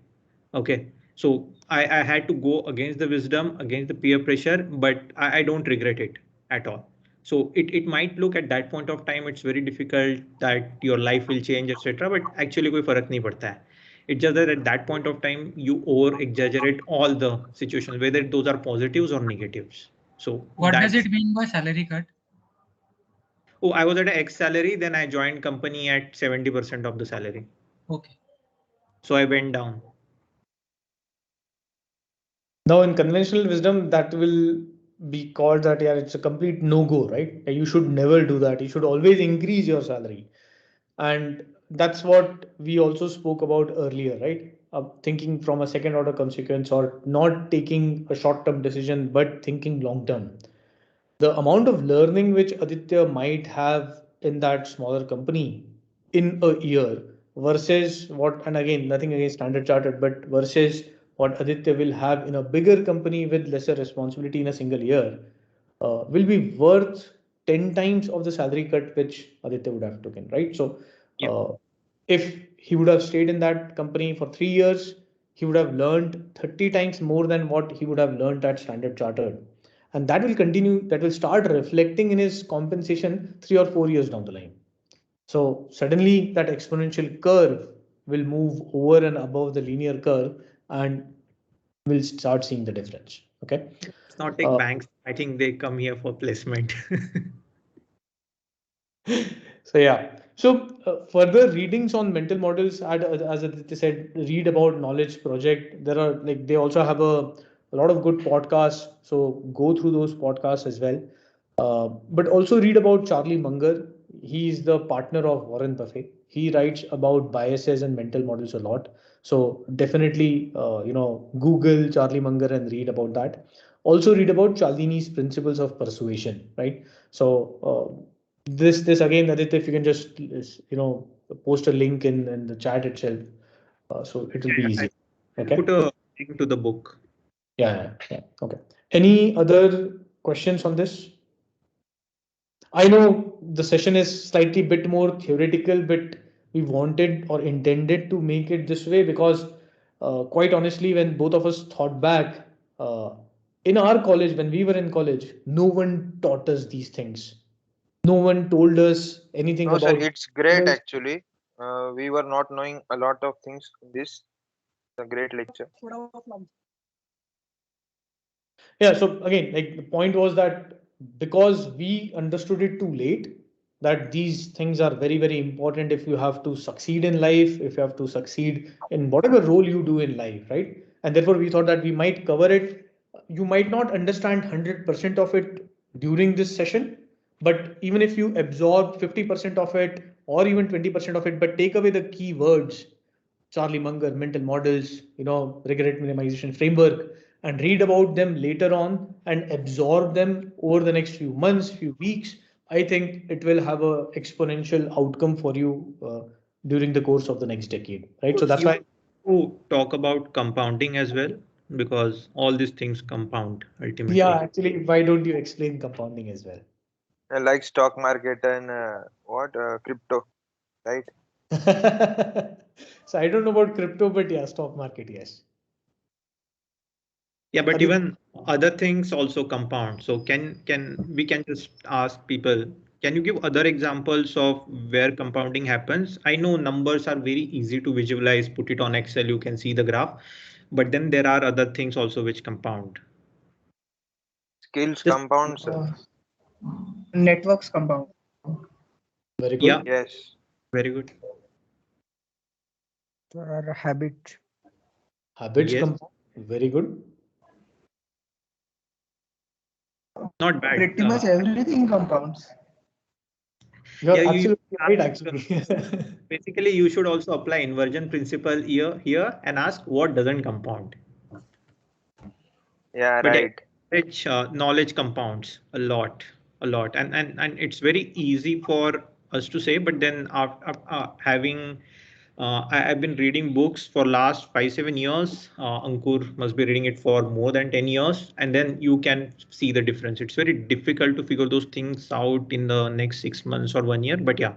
Okay. So I had to go against the wisdom, against the peer pressure, but I don't regret it at all. So it might look at that point of time, it's very difficult that your life will change, etc. But actually कोई फर्क नहीं पड़ता है. It's just that at that point of time, you over exaggerate all the situations, whether those are positives or negatives. So what does it mean by salary cut? Oh, I was at an X salary, then I joined company at 70% of the salary. Okay. So I went down. Now in conventional wisdom, that will be called that, yeah, it's a complete no-go, right? You should never do that. You should always increase your salary. And that's what we also spoke about earlier, right? Thinking from a second order consequence, or not taking a short-term decision, but thinking long-term. The amount of learning which Aditya might have in that smaller company in a year versus what, and again, nothing against Standard Chartered, but versus what Aditya will have in a bigger company with lesser responsibility in a single year will be worth 10 times of the salary cut which Aditya would have taken, right? So if he would have stayed in that company for 3 years, he would have learned 30 times more than what he would have learned at Standard Chartered. And that will continue, that will start reflecting in his compensation 3 or 4 years down the line. So suddenly that exponential curve will move over and above the linear curve and we'll start seeing the difference. Okay. It's not like banks. I think they come here for placement. So yeah. So further readings on mental models, as Aditya said, read about Knowledge Project. There are like they also have a lot of good podcasts. So go through those podcasts as well. But also read about Charlie Munger. He is the partner of Warren Buffett. He writes about biases and mental models a lot. So definitely, Google Charlie Munger and read about that. Also read about Cialdini's principles of persuasion, right? So this again, Aditya, if you can just post a link in the chat itself, so it will be easy. Okay. Put a link to the book. Yeah. Okay. Any other questions on this? I know the session is slightly bit more theoretical, but we wanted or intended to make it this way because, quite honestly, when both of us thought back, in our college, when we were in college, no one taught us these things. No one told us anything No, about. sir, it's great actually. We were not knowing a lot of things in this. It's a great lecture. Yeah, so again, like the point was that because we understood it too late, that these things are very, very important if you have to succeed in life, if you have to succeed in whatever role you do in life, right? And therefore, we thought that we might cover it. You might not understand 100% of it during this session, but even if you absorb 50% of it or even 20% of it, but take away the key words, Charlie Munger, mental models, regret minimization framework, and read about them later on and absorb them over the next few months, few weeks, I think it will have a exponential outcome for you during the course of the next decade, right? So that's why to talk about compounding as well, because all these things compound ultimately. Yeah, actually, why don't you explain compounding as well? Like stock market and crypto, right? So I don't know about crypto, but yeah, stock market, yes. Yeah, but even other things also compound. So we can just ask people, can you give other examples of where compounding happens? I know numbers are very easy to visualize, put it on Excel, you can see the graph, but then there are other things also which compound. Skills compound, sir. Networks compound. Very good. Yeah. Yes. Very good. There are habits. Habits Yes. compound. Very good. Not bad. Pretty much everything compounds. You're absolutely right, actually. Basically, you should also apply inversion principle here and ask what doesn't compound. Yeah, But right. Knowledge compounds a lot, and it's very easy for us to say. But then having I've been reading books for last 5-7 years. Ankur must be reading it for more than 10 years, and then you can see the difference. It's very difficult to figure those things out in the next 6 months or 1 year. But yeah,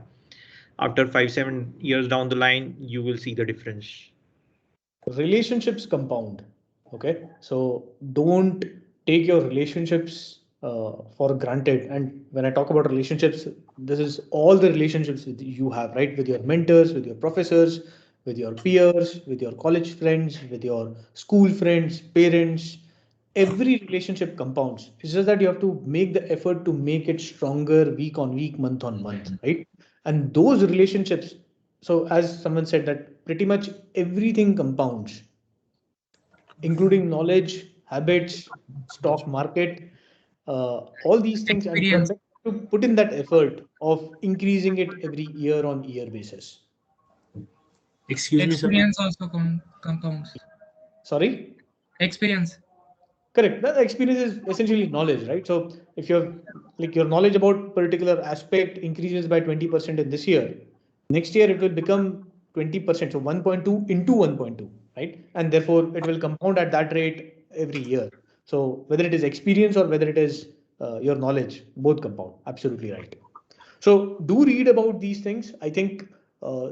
after 5-7 years down the line, you will see the difference. Relationships compound. Okay, so don't take your relationships for granted. And when I talk about relationships, this is all the relationships that you have, right? With your mentors, with your professors, with your peers, with your college friends, with your school friends, parents. Every relationship compounds. It's just that you have to make the effort to make it stronger week on week, month on month, right? And those relationships, so as someone said, that pretty much everything compounds, including knowledge, habits, stock market, all these things, and Experience. to put in that effort of increasing it every year on year basis. Excuse me, sir. Experience also compounds. Sorry? Experience. Correct. The experience is essentially knowledge, right? So if you're like your knowledge about particular aspect increases by 20% in this year, next year it will become 20%. So 1.2 into 1.2, right? and therefore it will compound at that rate every year. So whether it is experience or whether it is your knowledge, both compound. Absolutely right. So do read about these things. I think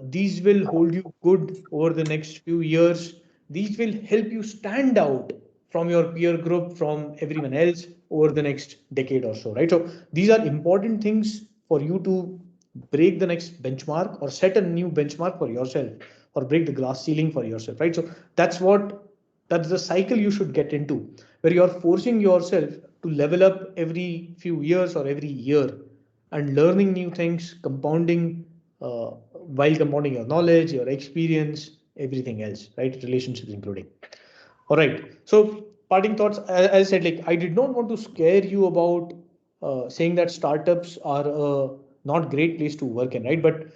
these will hold you good over the next few years. These will help you stand out from your peer group, from everyone else over the next decade or so, right? So these are important things for you to break the next benchmark or set a new benchmark for yourself or break the glass ceiling for yourself, right? So that's the cycle you should get into, where you're forcing yourself to level up every few years or every year and learning new things, compounding while compounding your knowledge, your experience, everything else, right? Relationships including. All right. So parting thoughts, as I said, like I did not want to scare you about saying that startups are a not great place to work in, right? But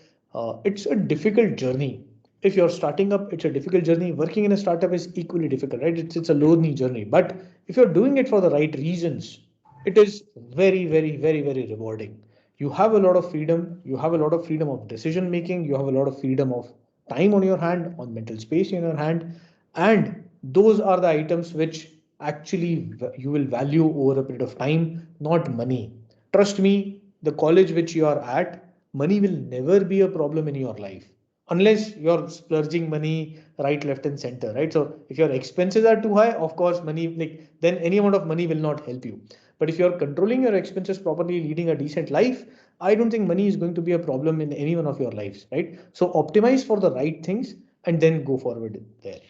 it's a difficult journey. If you're starting up, it's a difficult journey. Working in a startup is equally difficult, right? It's a lonely journey. But if you're doing it for the right reasons, it is very, very, very, very rewarding. You have a lot of freedom. You have a lot of freedom of decision making. You have a lot of freedom of time on your hand, on mental space in your hand, and those are the items which actually you will value over a period of time, not money. Trust me, the college which you are at, money will never be a problem in your life unless you're splurging money right, left, and center, right? So if your expenses are too high, of course, money, like then any amount of money will not help you. But if you're controlling your expenses properly, leading a decent life, I don't think money is going to be a problem in any one of your lives, right? So optimize for the right things and then go forward there.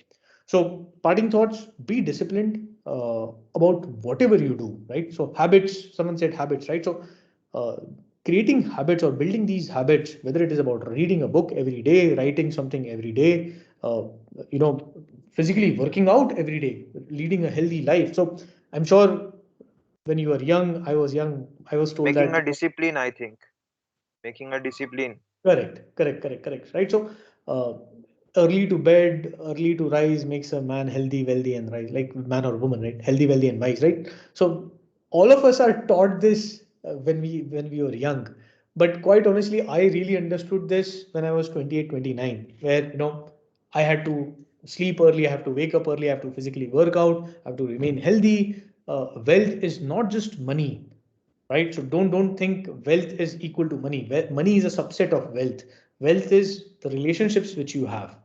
So parting thoughts, be disciplined about whatever you do, right? So habits, someone said habits, right? So uh, creating habits or building these habits, whether it is about reading a book every day, writing something every day, uh, you know, physically working out every day, leading a healthy life. So I'm sure when you were young, I was told Making that. a discipline, I think. Making a discipline. Correct. Right. So, early to bed, early to rise makes a man healthy, wealthy, and right, like man or woman, right? Healthy, wealthy, and wise, right? So, all of us are taught this when we were young. But quite honestly, I really understood this when I was 28, 29, where I had to sleep early, I have to wake up early, I have to physically work out, I have to remain healthy. Wealth is not just money, right? So don't think wealth is equal to money. Money is a subset of wealth. Wealth is the relationships which you have,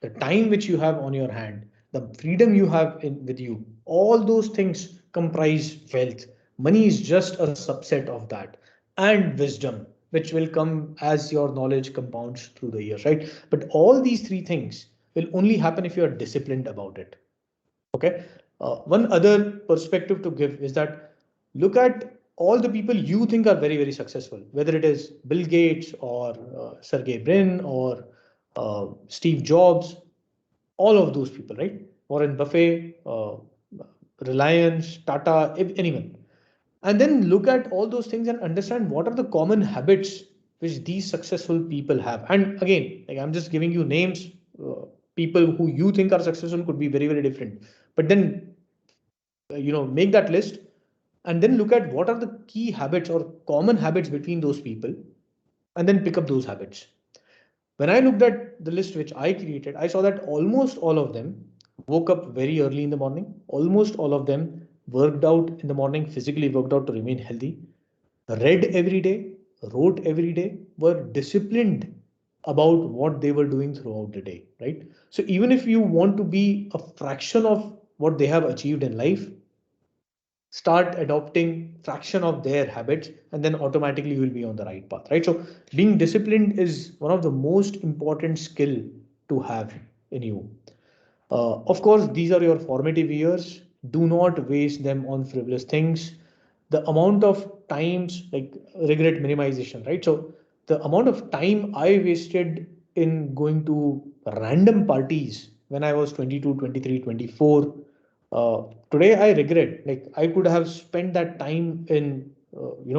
the time which you have on your hand, the freedom you have with you. All those things comprise wealth. Money is just a subset of that, and wisdom, which will come as your knowledge compounds through the years, right? But all these three things will only happen if you are disciplined about it. Okay. One other perspective to give is that look at all the people you think are very, very successful, whether it is Bill Gates or Sergey Brin or Steve Jobs, all of those people, right? Warren Buffett, Reliance, Tata, anyone. And then look at all those things and understand what are the common habits which these successful people have. And again, like I'm just giving you names. People who you think are successful could be very, very different. But then, make that list and then look at what are the key habits or common habits between those people and then pick up those habits. When I looked at the list which I created, I saw that almost all of them woke up very early in the morning. Almost all of them worked out in the morning, physically worked out to remain healthy, read every day, wrote every day, were disciplined about what they were doing throughout the day, right? So even if you want to be a fraction of what they have achieved in life, start adopting fraction of their habits and then automatically you will be on the right path, right? So being disciplined is one of the most important skill to have in you. Of course, these are your formative years. Do not waste them on frivolous things. The amount of times, like regret minimization, right? So the amount of time I wasted in going to random parties when I was 22, 23, 24, today I regret. Like I could have spent that time in,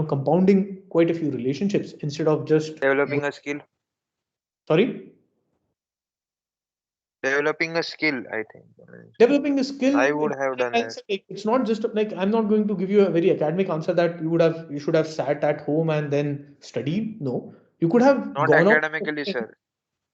compounding quite a few relationships instead of just Developing a skill. sorry. Developing a skill, I think. Developing a skill, I would have done that. it's not just like I'm not going to give you a very academic answer that you should have sat at home and then studied. No, you could have Not gone out. academically, sir.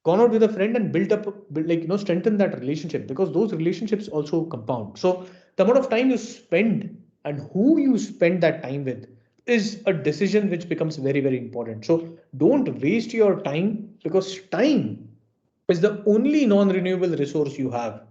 gone out with a friend and strengthen that relationship, because those relationships also compound. So the amount of time you spend and who you spend that time with is a decision which becomes very, very important. So don't waste your time, because time is the only non-renewable resource you have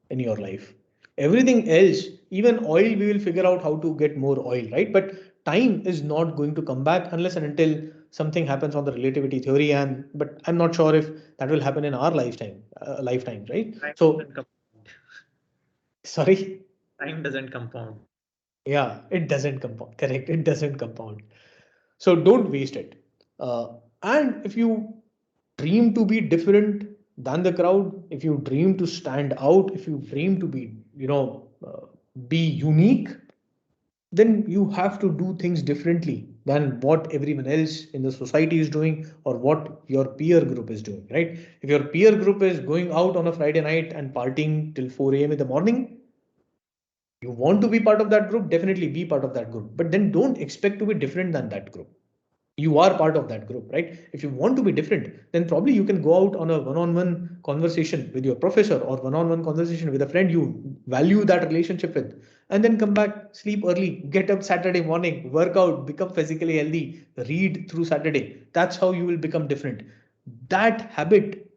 in your life. Everything else, even oil, we will figure out how to get more oil, right? But time is not going to come back unless and until something happens on the relativity theory. And but I'm not sure if that will happen in our lifetime, right? Time So doesn't compound. sorry. Time doesn't compound. Yeah, it doesn't compound. Correct. It doesn't compound. So don't waste it. And if you dream to be different than the crowd, if you dream to stand out, if you dream to be, be unique, then you have to do things differently than what everyone else in the society is doing or what your peer group is doing, right? If your peer group is going out on a Friday night and partying till 4 a.m. in the morning, you want to be part of that group, definitely be part of that group. But then don't expect to be different than that group. You are part of that group, right? If you want to be different, then probably you can go out on a one-on-one conversation with your professor or one-on-one conversation with a friend you value that relationship with, and then come back, sleep early, get up Saturday morning, work out, become physically healthy, read through Saturday. That's how you will become different. That habit,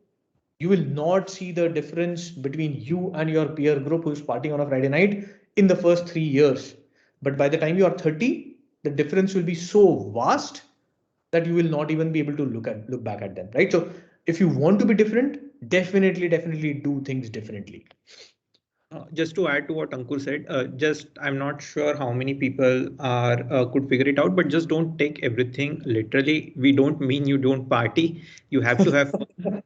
you will not see the difference between you and your peer group who's partying on a Friday night in the first 3 years. But by the time you are 30, the difference will be so vast that you will not even be able to look back at them, right? So if you want to be different, definitely do things differently. Just to add to what Ankur said, I'm not sure how many people are could figure it out, but just don't take everything literally. We don't mean you don't party. You have to have fun,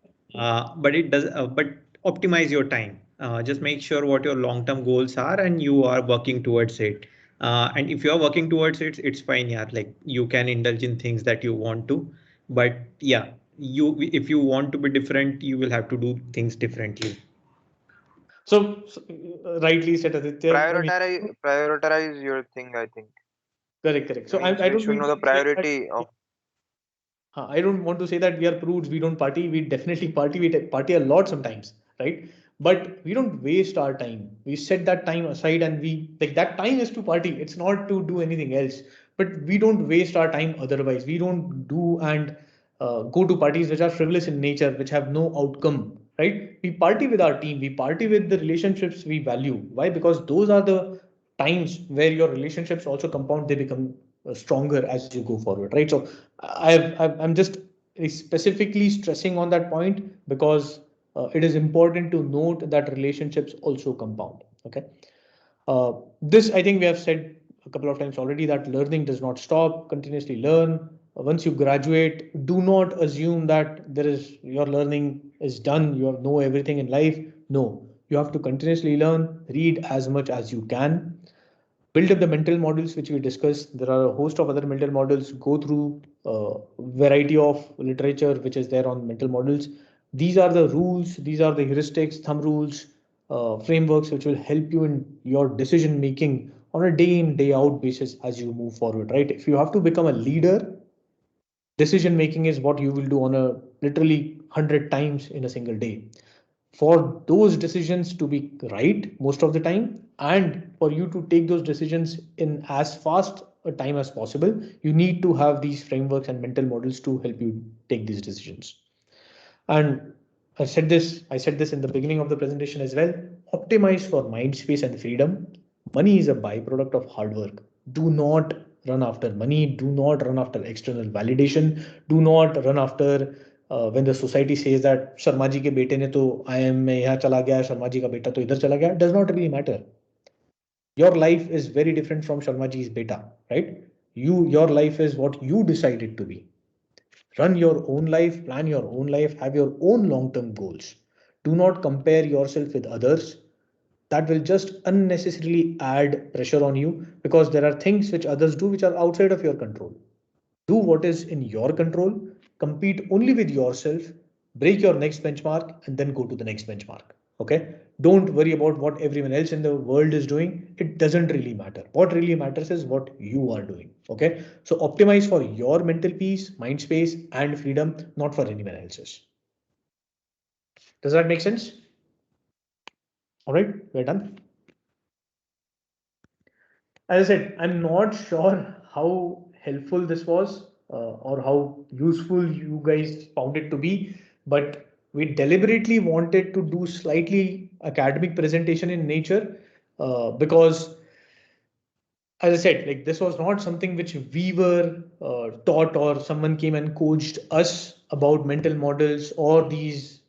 but it does. But optimize your time. Just make sure what your long-term goals are, and you are working towards it. And if you are working towards it, it's fine. Yeah, like you can indulge in things that you want to, but yeah, if you want to be different, you will have to do things differently. So rightly said, Aditya. Prioritize your thing, I think. Correct. So I We don't should mean know to the say that, priority of. I don't want to say that we are prudes, we don't party. We definitely party. We party a lot sometimes, right? But we don't waste our time. We set that time aside, and we like that time is to party. It's not to do anything else. But we don't waste our time otherwise. We don't do and go to parties which are frivolous in nature, which have no outcome, right? We party with our team. We party with the relationships we value. Why? Because those are the times where your relationships also compound. They become stronger as you go forward, right? So I'm just specifically stressing on that point because it is important to note that relationships also compound. Okay. This I think we have said a couple of times already, that learning does not stop. Continuously learn. Once you graduate, do not assume that your learning is done. You know everything in life. No, you have to continuously learn. Read as much as you can. Build up the mental models which we discussed. There are a host of other mental models. Go through a variety of literature which is there on mental models. These are the rules, these are the heuristics, thumb rules, frameworks which will help you in your decision making on a day in, day out basis as you move forward, right? If you have to become a leader, decision making is what you will do on a literally 100 times in a single day. For those decisions to be right most of the time, and for you to take those decisions in as fast a time as possible, you need to have these frameworks and mental models to help you take these decisions. And I said this in the beginning of the presentation as well. Optimize for mind space and freedom. Money is a byproduct of hard work. Do not run after money. Do not run after external validation. Do not run after when the society says that Sharma ji ke bete ne to IIM में यहाँ चला गया, Sharma ji का बेटा तो इधर चला गया. Does not really matter. Your life is very different from Sharma ji's beta, right? Your life is what you decide it to be. Run your own life, plan your own life, have your own long-term goals. Do not compare yourself with others. That will just unnecessarily add pressure on you, because there are things which others do which are outside of your control. Do what is in your control, compete only with yourself, break your next benchmark, and then go to the next benchmark. Okay. Don't worry about what everyone else in the world is doing. It doesn't really matter. What really matters is what you are doing. Okay. So optimize for your mental peace, mind space, and freedom, not for anyone else's. Does that make sense? All right, we're done. As I said, I'm not sure how helpful this was or how useful you guys found it to be, but we deliberately wanted to do slightly academic presentation in nature because, as I said, like this was not something which we were taught or someone came and coached us about mental models or these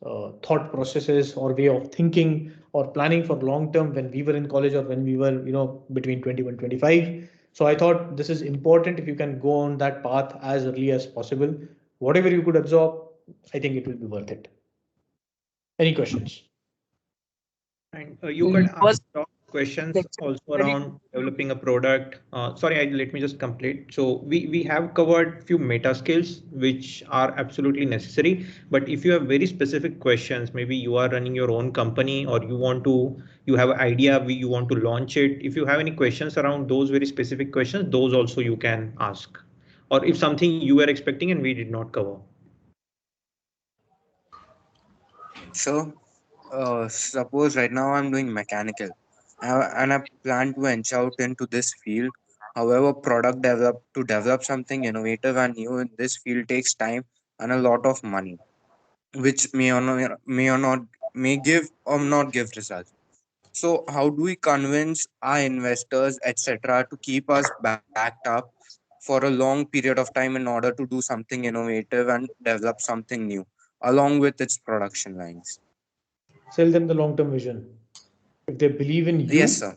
thought processes or way of thinking or planning for long term when we were in college or when we were, between 21, 25. So I thought this is important if you can go on that path as early as possible. Whatever you could absorb, I think it will be worth it. Any questions? And you could ask questions also around developing a product. Let me just complete. So we have covered few meta skills which are absolutely necessary. But if you have very specific questions, maybe you are running your own company or you have an idea, you want to launch it. If you have any questions around those very specific questions, those also you can ask. Or if something you were expecting and we did not cover. So, suppose right now I'm doing mechanical and I plan to venture out into this field. However, to develop something innovative and new in this field takes time and a lot of money, which may give or not give results. So, how do we convince our investors, etc., to keep us backed up for a long period of time in order to do something innovative and develop something new along with its production lines? Sell them the long-term vision. If they believe in you, Yes, sir.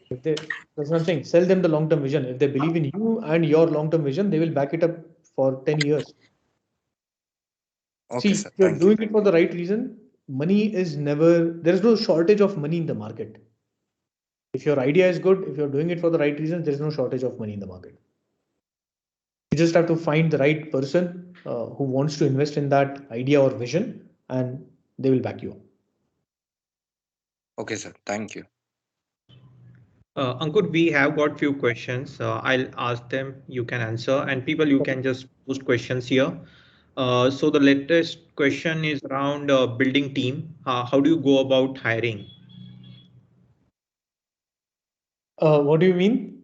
That's what I'm saying. Sell them the long-term vision. If they believe in you and your long-term vision, they will back it up for 10 years. Okay, See, sir. if you're Thank doing you. it for the right reason, there is no shortage of money in the market. If your idea is good, if you're doing it for the right reasons, there's no shortage of money in the market. You just have to find the right person who wants to invest in that idea or vision, and they will back you up. Okay, sir. Thank you. Ankur, we have got few questions. I'll ask them. You can answer, and people you can just post questions here. So the latest question is around building team. How do you go about hiring? What do you mean?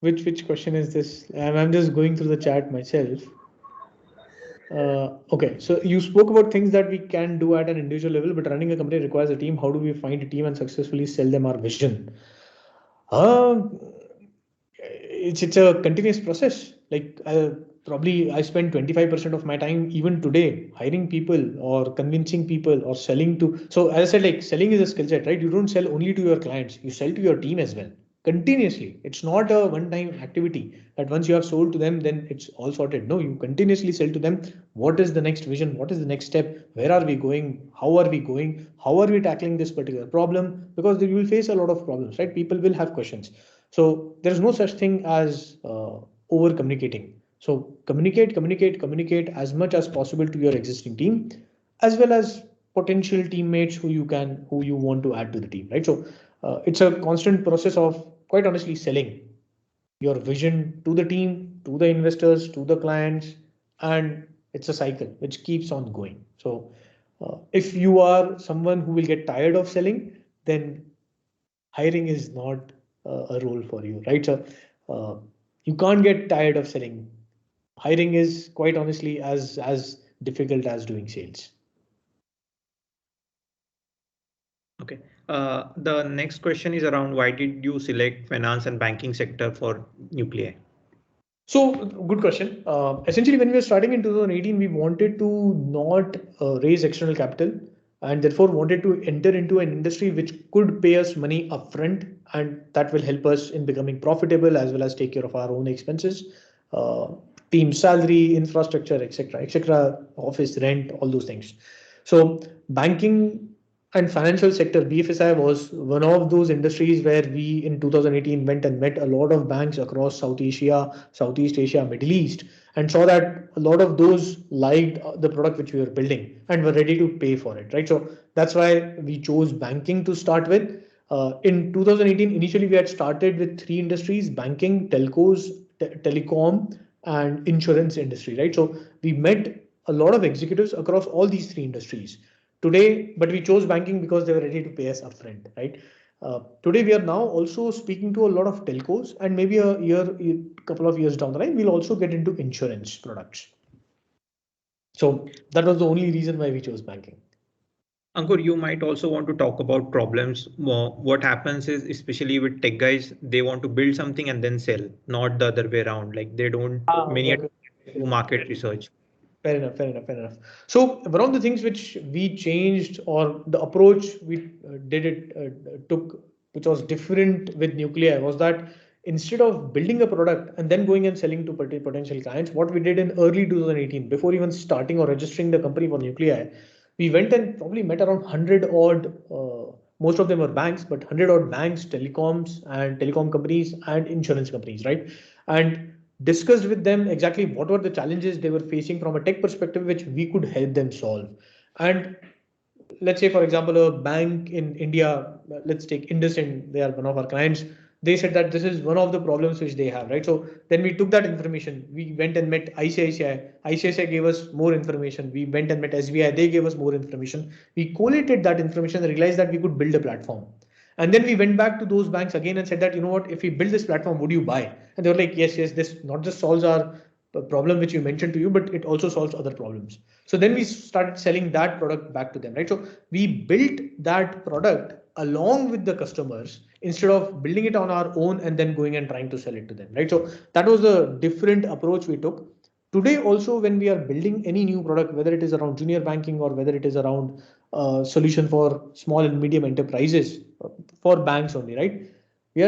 Which question is this? I'm just going through the chat myself. Okay, so you spoke about things that we can do at an individual level, but running a company requires a team. How do we find a team and successfully sell them our vision? It's a continuous process. Like probably I spend 25% of my time even today hiring people or convincing people or selling to. So as I said, like selling is a skill set, right? You don't sell only to your clients, you sell to your team as well. Continuously. It's not a one-time activity that once you have sold to them, then it's all sorted. No, you continuously sell to them. What is the next vision? What is the next step? Where are we going? How are we going? How are we tackling this particular problem? Because you will face a lot of problems, right? People will have questions. So there's no such thing as over communicating. So communicate as much as possible to your existing team, as well as potential teammates who you want to add to the team, right? So it's a constant process of, quite honestly, selling your vision to the team, to the investors, to the clients, and it's a cycle which keeps on going. So if you are someone who will get tired of selling, then hiring is not a role for you, right? So you can't get tired of selling. Hiring is, quite honestly, as difficult as doing sales. Okay. The next question is around why did you select finance and banking sector for Nuclei? So good question. Essentially, when we were starting in 2018, we wanted to not raise external capital and therefore wanted to enter into an industry which could pay us money upfront, and that will help us in becoming profitable as well as take care of our own expenses, team salary, infrastructure, etc., office rent, all those things. So banking and financial sector, BFSI, was one of those industries where we in 2018 went and met a lot of banks across Southeast Asia, Middle East, and saw that a lot of those liked the product which we were building and were ready to pay for it, right? So that's why we chose banking to start with. In 2018, initially we had started with 3 industries: banking, telcos, telecom, and insurance industry, right? So we met a lot of executives across all these three industries today, but we chose banking because they were ready to pay us upfront, right? Today we are now also speaking to a lot of telcos, and maybe couple of years down the line, we'll also get into insurance products. So that was the only reason why we chose banking. Ankur, you might also want to talk about problems. What happens is, especially with tech guys, they want to build something and then sell, not the other way around. Like they don't do market research. Fair enough, fair enough, fair enough. So one of the things which we changed, or the approach we took, which was different with Nuclei, was that instead of building a product and then going and selling to potential clients, what we did in early 2018, before even starting or registering the company for Nuclei, we went and probably met around 100 odd, most of them were banks, but 100 odd banks, telecoms and telecom companies and insurance companies, right? And discussed with them exactly what were the challenges they were facing from a tech perspective, which we could help them solve. And let's say, for example, a bank in India, let's take IndusInd, they are one of our clients. They said that this is one of the problems which they have, right? So then we took that information. We went and met ICICI. ICICI gave us more information. We went and met SBI. They gave us more information. We collated that information and realized that we could build a platform. And then we went back to those banks again and said that, you know what, if we build this platform, would you buy? And they were like, yes, this not just solves our problem which you mentioned to you, but it also solves other problems. So then we started selling that product back to them, right? So we built that product along with the customers instead of building it on our own and then going and trying to sell it to them, right? So that was the different approach we took. Today also, when we are building any new product, whether it is around junior banking or whether it is around solution for small and medium enterprises, for banks only, right? We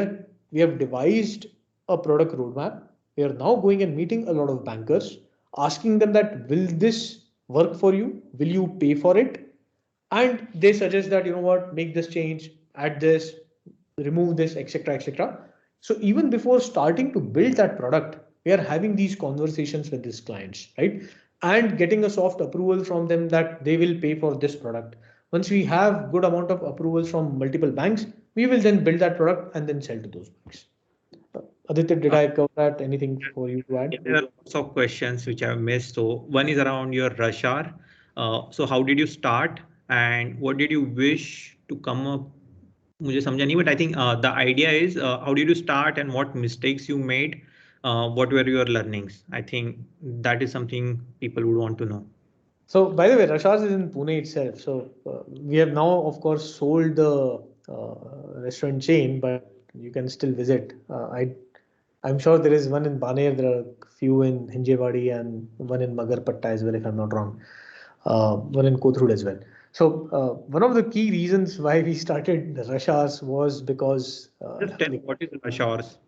have devised a product roadmap. We are now going and meeting a lot of bankers, asking them that, will this work for you? Will you pay for it? And they suggest that, you know what, make this change, add this, remove this, etc., etc. So even before starting to build that product, we are having these conversations with these clients, right? And getting a soft approval from them that they will pay for this product. Once we have good amount of approvals from multiple banks, we will then build that product and then sell to those banks. Aditya, did I cover that? Anything for you to add? There are lots of questions which I've missed. So one is around your rush hour. So how did you start and what did you wish to come up? मुझे समझा नहीं, but I think the idea is how did you start and what mistakes you made? What were your learnings? I think that is something people would want to know. So by the way, Rush Hours is in Pune itself. So we have now, of course, sold the restaurant chain, but you can still visit. I'm sure there is one in Baner, there are a few in Hinjewadi and one in Magarpatta as well, if I'm not wrong. One in Kothurud as well. So one of the key reasons why we started the Rush Hours was because... Just tell me, what is Rush Hours?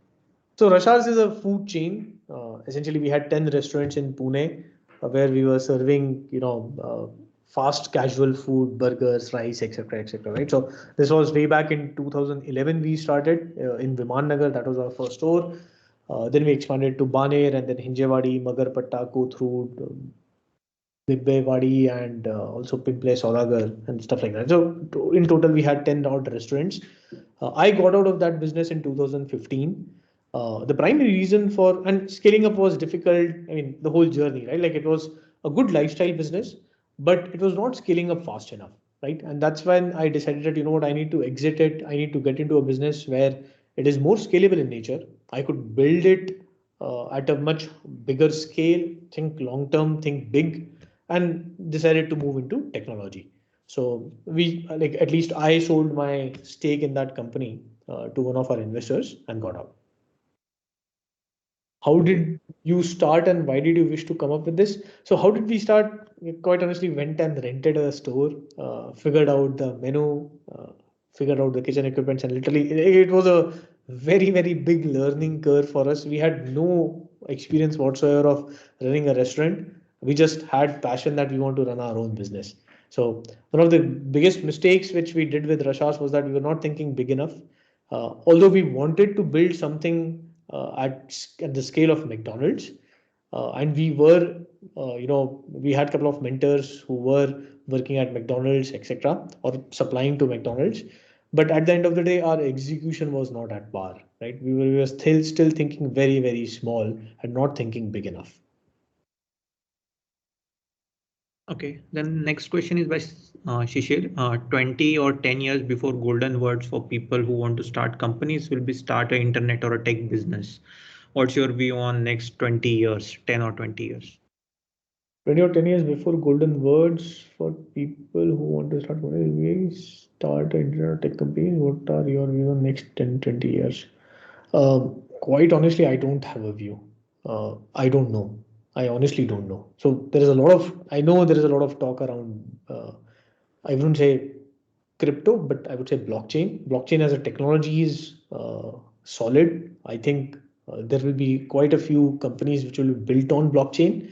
So Rush Hours is a food chain. Essentially, we had 10 restaurants in Pune where we were serving, fast casual food, burgers, rice, etc., etc. Right. So this was way back in 2011. We started in Viman Nagar. That was our first store. Then we expanded to Baner and then Hinjewadi, Magarpatta, Kothurud, Bibbewadi, and also Pimple, Saudagar and stuff like that. So in total, we had 10 odd restaurants. I got out of that business in 2015. The primary reason for, and scaling up was difficult. I mean, the whole journey, right? Like it was a good lifestyle business, but it was not scaling up fast enough, right? And that's when I decided that, you know what, I need to exit it. I need to get into a business where it is more scalable in nature. I could build it at a much bigger scale, think long term, think big, and decided to move into technology. So we, like, at least I sold my stake in that company to one of our investors and got out. How did you start and why did you wish to come up with this? So how did we start? We quite honestly went and rented a store, figured out the menu, figured out the kitchen equipments, and literally it was a very, very big learning curve for us. We had no experience whatsoever of running a restaurant. We just had passion that we want to run our own business. So one of the biggest mistakes which we did with Rush Hours was that we were not thinking big enough. Although we wanted to build something at the scale of McDonald's, and we were, we had a couple of mentors who were working at McDonald's, etc., or supplying to McDonald's. But at the end of the day, our execution was not at par, right? We were still thinking very, very small and not thinking big enough. Okay, then next question is by Shishir. 20 or 10 years before golden words for people who want to start companies will be start an internet or a tech business. What's your view on next 20 years, 10 or 20 years? 20 or 10 years before golden words for people who want to start companies, start an internet tech company. What are your views on next 10, 20 years? Quite honestly, I don't have a view. I don't know. I honestly don't know. So there is a lot of, I know there is a lot of talk around, I wouldn't say crypto, but I would say blockchain. Blockchain as a technology is solid. I think there will be quite a few companies which will be built on blockchain.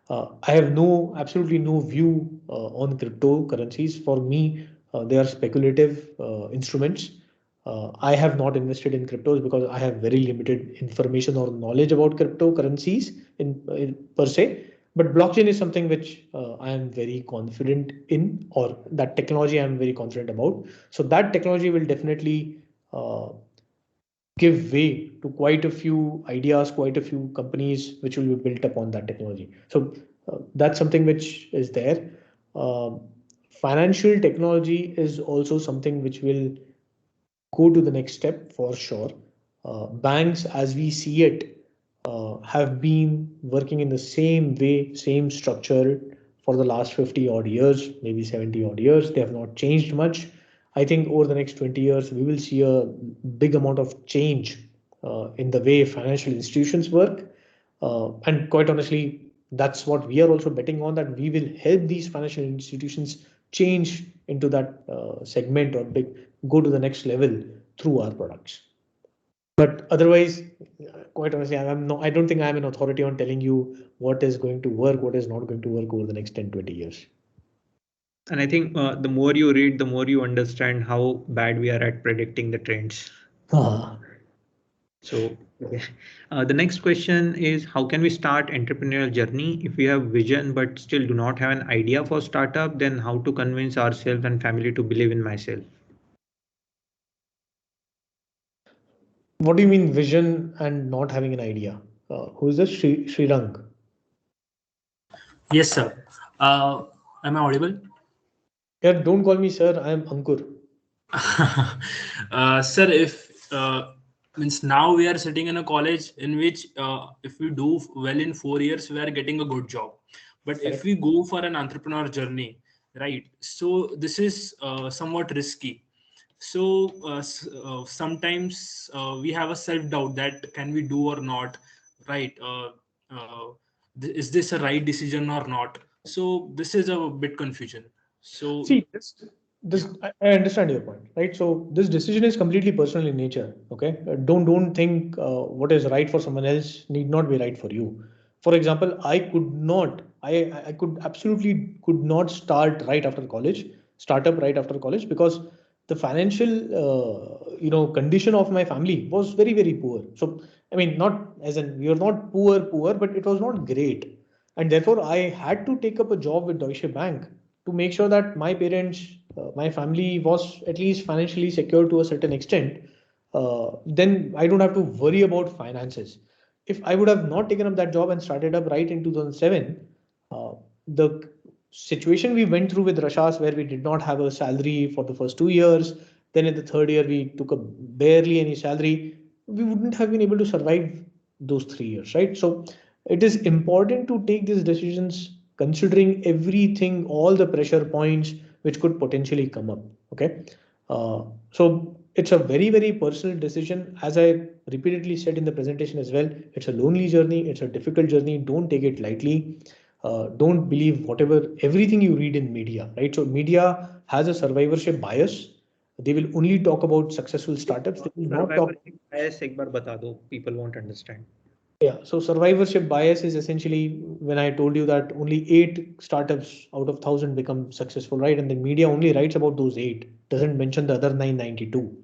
I have absolutely no view on cryptocurrencies. For me, they are speculative instruments. I have not invested in cryptos because I have very limited information or knowledge about cryptocurrencies in per se. But blockchain is something which I am very confident in, or that technology I am very confident about. So that technology will definitely give way to quite a few ideas, quite a few companies which will be built upon that technology. So that's something which is there. Financial technology is also something which will go to the next step for sure. Banks, as we see it, have been working in the same way, same structure for the last 50 odd years, maybe 70 odd years. They have not changed much. I think over the next 20 years, we will see a big amount of change in the way financial institutions work. And quite honestly, that's what we are also betting on, that we will help these financial institutions change into that segment or go to the next level through our products. But otherwise, quite honestly, I don't think I'm an authority on telling you what is going to work, what is not going to work over the next 10, 20 years. And I think the more you read, the more you understand how bad we are at predicting the trends. So the next question is, how can we start entrepreneurial journey if we have vision but still do not have an idea for startup? Then how to convince ourselves and family to believe in myself? What do you mean vision and not having an idea? Who is this? Srirang? Yes, sir. Am I audible? Yeah, don't call me sir. I am Ankur. Sir, if means now we are sitting in a college in which if we do well in 4 years, we are getting a good job. But if we go for an entrepreneur journey, right? So this is somewhat risky. So sometimes we have a self-doubt that can we do or not, right? Is this a right decision or not? So this is a bit confusion. So see, I understand your point, right? So this decision is completely personal in nature. Okay, don't think what is right for someone else need not be right for you. For example, I could absolutely could not start right after college, start up right after college, because the financial condition of my family was very, very poor. So I mean, not as in we are not poor, but it was not great, and therefore I had to take up a job with Deutsche Bank to make sure that my parents, my family was at least financially secure to a certain extent. Then I don't have to worry about finances. If I would have not taken up that job and started up right in 2007, the situation we went through with Rashas, where we did not have a salary for the first 2 years, then in the third year we took a barely any salary, we wouldn't have been able to survive those 3 years, right? So it is important to take these decisions considering everything, all the pressure points which could potentially come up. Okay. So it's a very, very personal decision. As I repeatedly said in the presentation as well, it's a lonely journey. It's a difficult journey. Don't take it lightly. Don't believe everything you read in media, right? So media has a survivorship bias. They will only talk about successful startups. They will not talk. Bias, एक बार बता दो, people won't understand. Yeah, so survivorship bias is essentially when I told you that only 8 startups out of 1,000 become successful, right? And the media only writes about those 8, doesn't mention the other 992.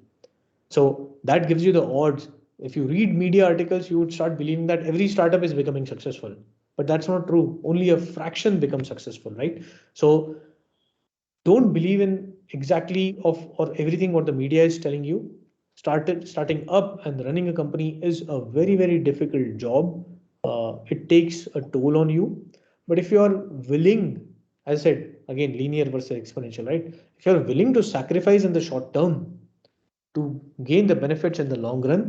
So that gives you the odds. If you read media articles, you would start believing that every startup is becoming successful. But that's not true. Only a fraction becomes successful, right? So don't believe in exactly of or everything what the media is telling you. Starting up and running a company is a very, very difficult job. It takes a toll on you. But if you are willing, as I said, again, linear versus exponential, right? If you're willing to sacrifice in the short term to gain the benefits in the long run,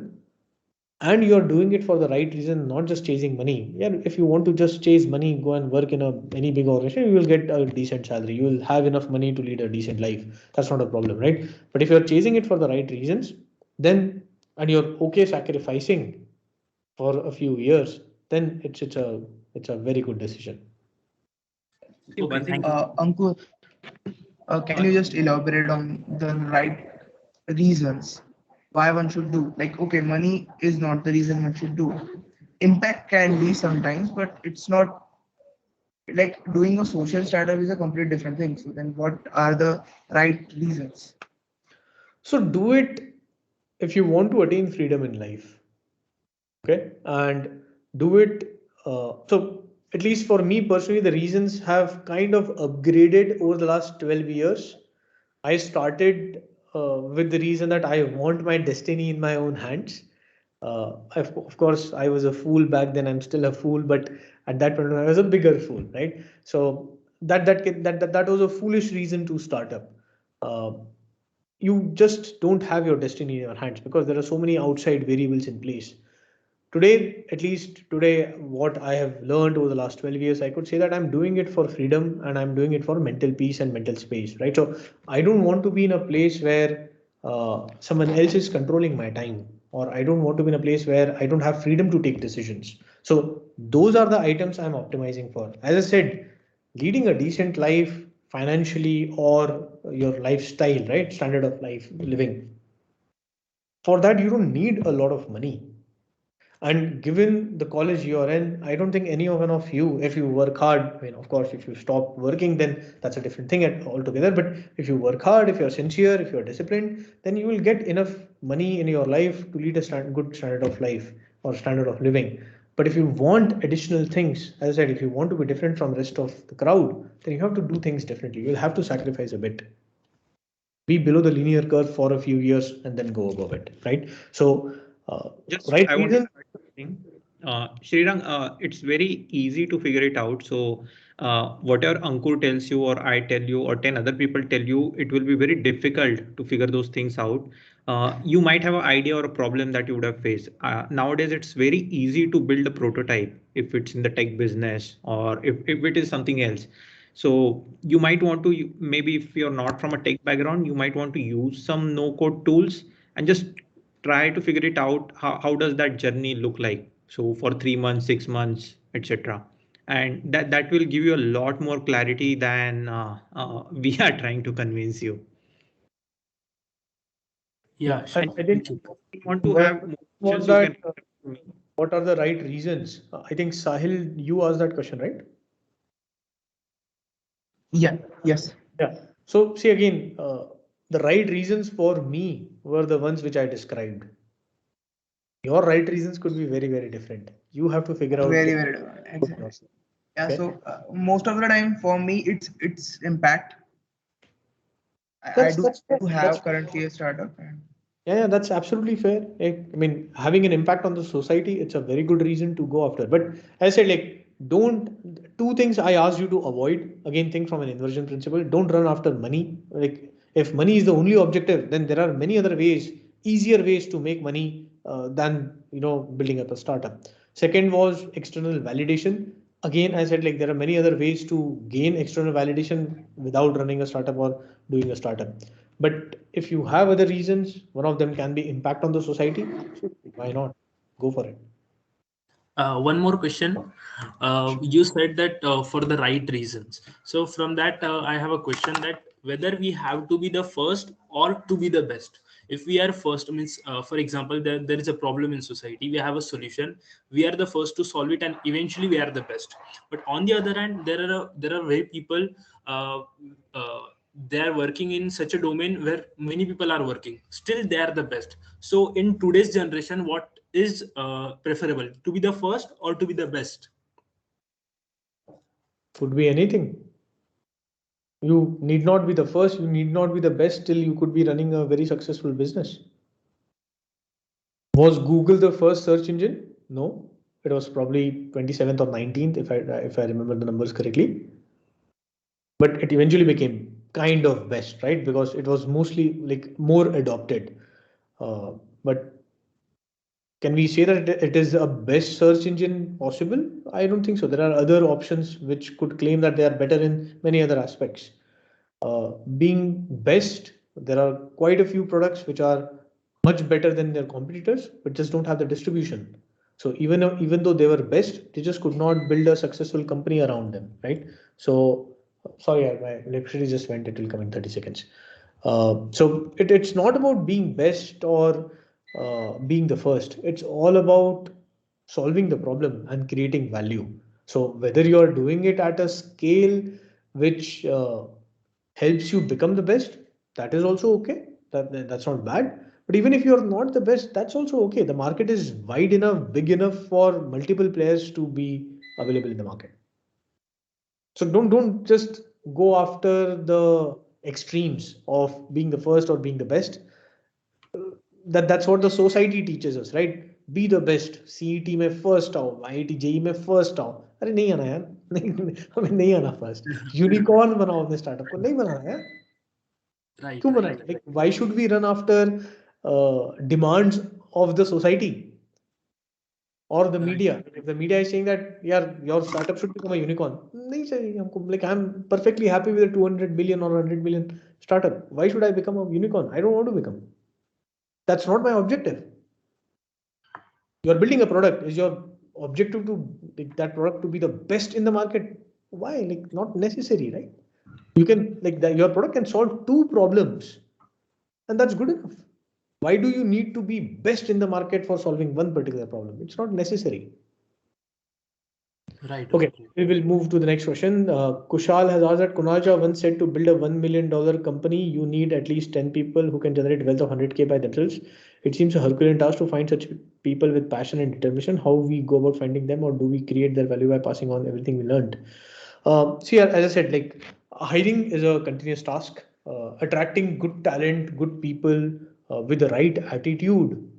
and you're doing it for the right reason, not just chasing money. Yeah, if you want to just chase money, go and work in any big organization, you will get a decent salary. You will have enough money to lead a decent life. That's not a problem, right? But if you're chasing it for the right reasons, then and you're okay sacrificing for a few years, then it's a very good decision. One thing, Ankur, can you just elaborate on the right reasons why one should do? Like, okay, money is not the reason one should do. Impact can be sometimes, but it's not like doing a social startup is a complete different thing. So then what are the right reasons? So do it if you want to attain freedom in life. Okay, and do it. So at least for me personally, the reasons have kind of upgraded over the last 12 years. I started with the reason that I want my destiny in my own hands. Of course, I was a fool back then. I'm still a fool, but at that point, I was a bigger fool, right? So that was a foolish reason to start up. Uh, you just don't have your destiny in your hands because there are so many outside variables in place. Today, at least today, what I have learned over the last 12 years, I could say that I'm doing it for freedom and I'm doing it for mental peace and mental space, right? So I don't want to be in a place where someone else is controlling my time, or I don't want to be in a place where I don't have freedom to take decisions. So those are the items I'm optimizing for. As I said, leading a decent life financially or your lifestyle, right? Standard of life living. For that, you don't need a lot of money. And given the college you're in, I don't think any one of you, if you work hard, I mean, of course, if you stop working, then that's a different thing altogether. But if you work hard, if you're sincere, if you're disciplined, then you will get enough money in your life to lead a good standard of life or standard of living. But if you want additional things, as I said, if you want to be different from the rest of the crowd, then you have to do things differently. You'll have to sacrifice a bit. Be below the linear curve for a few years and then go above it, right? So, just right I want to reason. add something. Srirang, it's very easy to figure it out. So whatever Ankur tells you, or I tell you, or 10 other people tell you, it will be very difficult to figure those things out. You might have an idea or a problem that you would have faced. Nowadays, it's very easy to build a prototype if it's in the tech business or if it is something else. So you might want to, maybe if you're not from a tech background, you might want to use some no code tools and just try to figure it out. How does that journey look like? So for 3 months, 6 months, etc. And that will give you a lot more clarity than we are trying to convince you. Yeah, I sure. didn't want to have more was questions, that what are the right reasons? I think Sahil, you asked that question, right? Yeah, yes. Yeah. So see again, the right reasons for me were the ones which I described. Your right reasons could be very, very different. You have to figure out. Very, very different. Exactly. Yeah. Okay. So most of the time for me, it's impact. I That's do that's have currently a startup. And yeah, that's absolutely fair. I mean, having an impact on the society, it's a very good reason to go after. But as I said, like, two things I asked you to avoid. Again, think from an inversion principle. Don't run after money. Like, if money is the only objective, then there are many other ways, easier ways to make money than, building up a startup. Second was external validation. Again, I said, like, there are many other ways to gain external validation without running a startup or doing a startup. But if you have other reasons, one of them can be impact on the society. Why not? Go for it. One more question. You said that for the right reasons. So from that, I have a question that whether we have to be the first or to be the best. If we are first, means for example, there is a problem in society. We have a solution. We are the first to solve it, and eventually we are the best. But on the other hand, there are very people. Uh, uh, they are working in such a domain where many people are working. Still, they are the best. So in today's generation, what is preferable, to be the first or to be the best? Could be anything. You need not be the first, you need not be the best, till you could be running a very successful business. Was Google the first search engine? No, it was probably 27th or 19th, if I remember the numbers correctly. But it eventually became kind of best, right? Because it was mostly like more adopted. But can we say that it is a best search engine possible? I don't think so. There are other options which could claim that they are better in many other aspects. Being best, there are quite a few products which are much better than their competitors, but just don't have the distribution. So even though they were best, they just could not build a successful company around them, right? So sorry, my electricity just went. It will come in 30 seconds. So it's not about being best or being the first. It's all about solving the problem and creating value. So whether you are doing it at a scale which helps you become the best, that is also okay. That's not bad. But even if you're not the best, that's also okay. The market is wide enough, big enough for multiple players to be available in the market. So don't just go after the extremes of being the first or being the best. That's what the society teaches us, right? Be the best. CET में first आओ, IIT JEE में first आओ. अरे नहीं आना यार, हमें नहीं आना first. Unicorn बनाओ अपने startup को, नहीं बनाना यार. Right. क्यों बनाए? Like, why should we run after demands of the society or the media? If the media is saying that your startup should become a unicorn, नहीं चाहिए हमको. Like, I'm perfectly happy with a 200 billion or 100 billion startup. Why should I become a unicorn? I don't want to become. That's not my objective. You're building a product. Is your objective to like, that product to be the best in the market? Why? Like, not necessary, right? You can like that. Your product can solve two problems, and that's good enough. Why do you need to be best in the market for solving one particular problem? It's not necessary. Right. Okay, we will move to the next question. Kushal has asked that Kunaja once said to build a $1 million company, you need at least 10 people who can generate wealth of 100K by themselves. It seems a Herculean task to find such people with passion and determination. How we go about finding them, or do we create their value by passing on everything we learned? See, as I said, like hiring is a continuous task. Attracting good talent, good people with the right attitude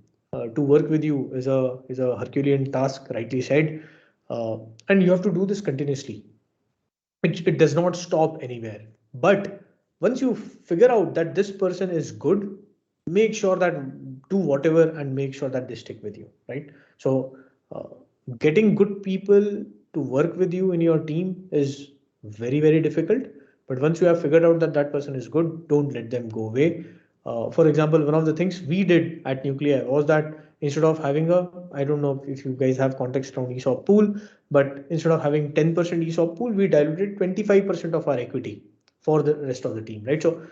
to work with you is a Herculean task, rightly said. And you have to do this continuously. It does not stop anywhere. But once you figure out that this person is good, make sure that do whatever and make sure that they stick with you, right? So getting good people to work with you in your team is very, very difficult. But once you have figured out that that person is good, don't let them go away. For example, one of the things we did at Nuclei was that instead of having I don't know if you guys have context around ESOP pool, but instead of having 10% ESOP pool, we diluted 25% of our equity for the rest of the team, right? So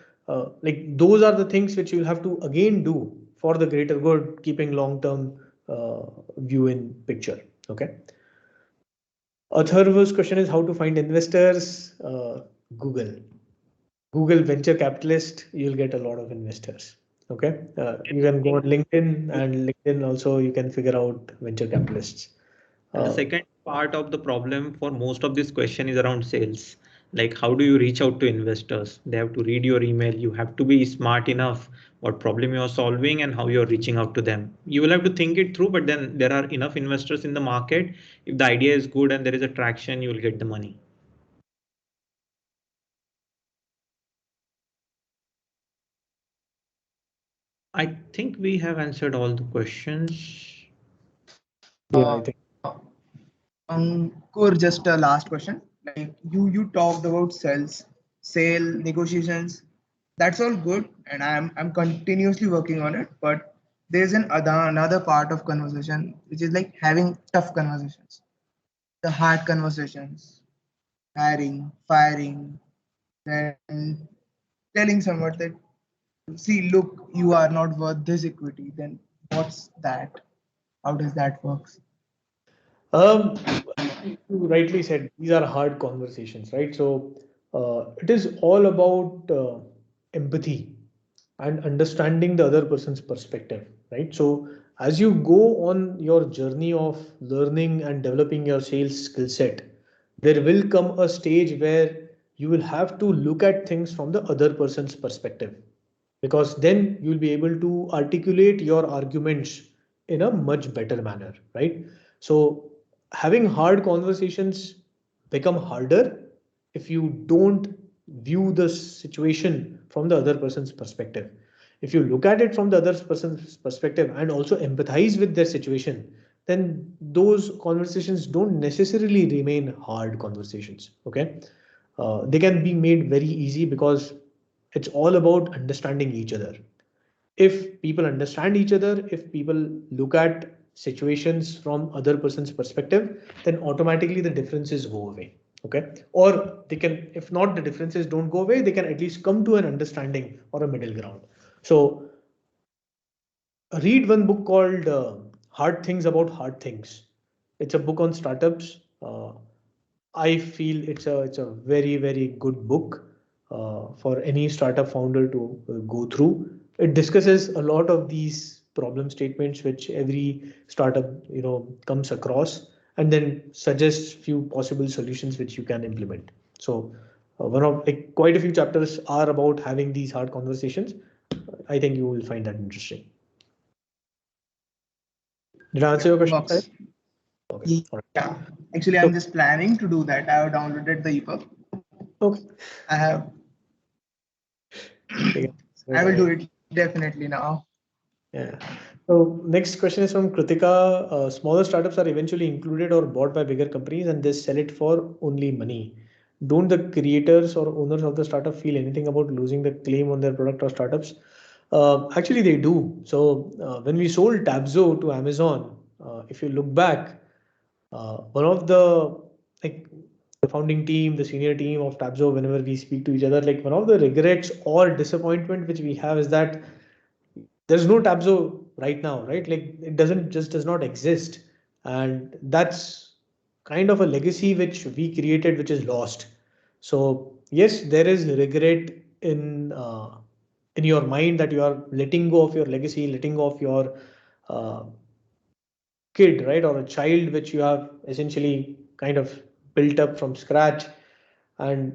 like those are the things which you'll have to again do for the greater good, keeping long-term view in picture, okay? Atharva's question is how to find investors. Google venture capitalist, you'll get a lot of investors. Okay, you can go on LinkedIn, and LinkedIn also you can figure out venture capitalists. The second part of the problem for most of this question is around sales. Like, how do you reach out to investors? They have to read your email. You have to be smart enough what problem you are solving and how you're reaching out to them. You will have to think it through, but then there are enough investors in the market. If the idea is good and there is a traction, you will get the money. I think we have answered all the questions. Yeah, I think. Core, just a last question. Like you talked about sale negotiations. That's all good, and I'm continuously working on it. But there's another part of conversation which is like having tough conversations, the hard conversations, hiring, firing, then telling someone that, see, look, you are not worth this equity. Then what's that? How does that work? You rightly said these are hard conversations, right? So it is all about empathy and understanding the other person's perspective, right? So as you go on your journey of learning and developing your sales skill set, there will come a stage where you will have to look at things from the other person's perspective, because then you'll be able to articulate your arguments in a much better manner, right? So having hard conversations become harder if you don't view the situation from the other person's perspective. If you look at it from the other person's perspective and also empathize with their situation, then those conversations don't necessarily remain hard conversations. Okay, they can be made very easy because it's all about understanding each other. If people understand each other, if people look at situations from other person's perspective, then automatically the differences go away. Okay, or they can, if not the differences don't go away, they can at least come to an understanding or a middle ground. So read one book called Hard Things About Hard Things. It's a book on startups. I feel it's a very good book for any startup founder to go through. It discusses a lot of these problem statements which every startup comes across, and then suggests few possible solutions which you can implement. So one of like quite a few chapters are about having these hard conversations. I think you will find that interesting. Did I answer your question? Works. Okay. All right. Yeah. Actually, I'm just planning to do that. I have downloaded the EPUB. Okay. I have. I will do it definitely now. Yeah. So next question is from Kritika. Smaller startups are eventually included or bought by bigger companies and they sell it for only money. Don't the creators or owners of the startup feel anything about losing the claim on their product or startups? Actually, they do. So when we sold Tabzo to Amazon, if you look back, one of the founding team, the senior team of Tabzo, whenever we speak to each other, like one of the regrets or disappointment which we have is that there's no Tabzo right now, right? Like it does not exist, and that's kind of a legacy which we created, which is lost. So yes, there is regret in your mind that you are letting go of your legacy, letting go of your uh, kid, right, or a child which you have essentially kind of built up from scratch, and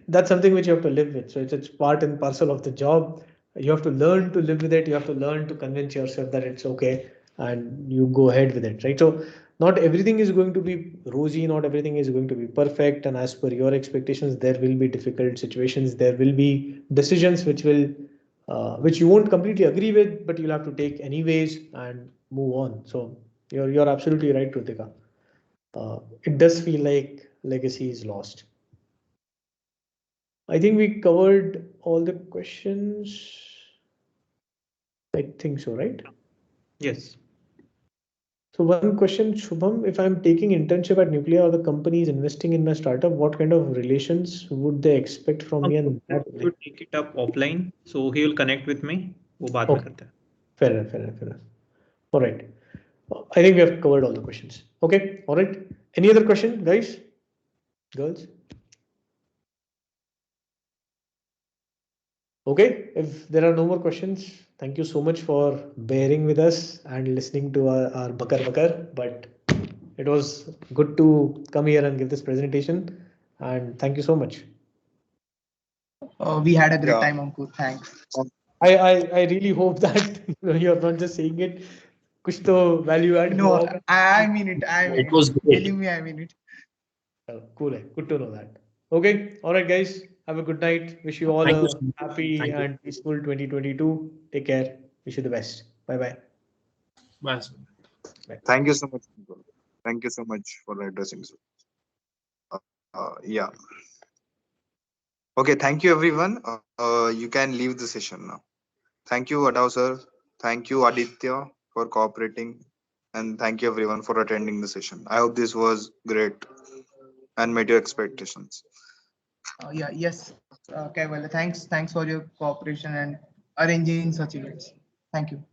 that's something which you have to live with. So it's part and parcel of the job. You have to learn to live with it. You have to learn to convince yourself that it's okay, and you go ahead with it, right? So not everything is going to be rosy, not everything is going to be perfect, and as per your expectations there will be difficult situations, there will be decisions which you won't completely agree with, but you'll have to take anyways and move on. So you're absolutely right, Kritika. It does feel like legacy is lost. I think we covered all the questions. I think so, right? Yes. So one question, Shubham, if I'm taking internship at Nuclear or the company is investing in my startup, what kind of relations would they expect from me? And to take it up offline, so he will connect with me. वो बाद में करते हैं. Fair enough. All right. I think we have covered all the questions. Okay. All right. Any other question, guys? Girls? Okay. If there are no more questions, thank you so much for bearing with us and listening to our bakar. But it was good to come here and give this presentation. And thank you so much. We had a great time, Ankur. Thanks. I really hope that you're not just saying it. कुछ तो value add. No, I mean it. It was great. Believe me, I mean it. Cool. Good to know that. Okay. All right, guys. Have a good night. Wish you all a happy and peaceful 2022. Take care. Wish you the best. Bye. Bye. Thank you so much. Thank you so much for addressing. Yeah. Okay. Thank you, everyone. You can leave the session now. Thank you, Adao sir. Thank you, Aditya, for cooperating. And thank you, everyone, for attending the session. I hope this was great and met your expectations. Yes. Okay, well, thanks for your cooperation and arranging such events. Thank you.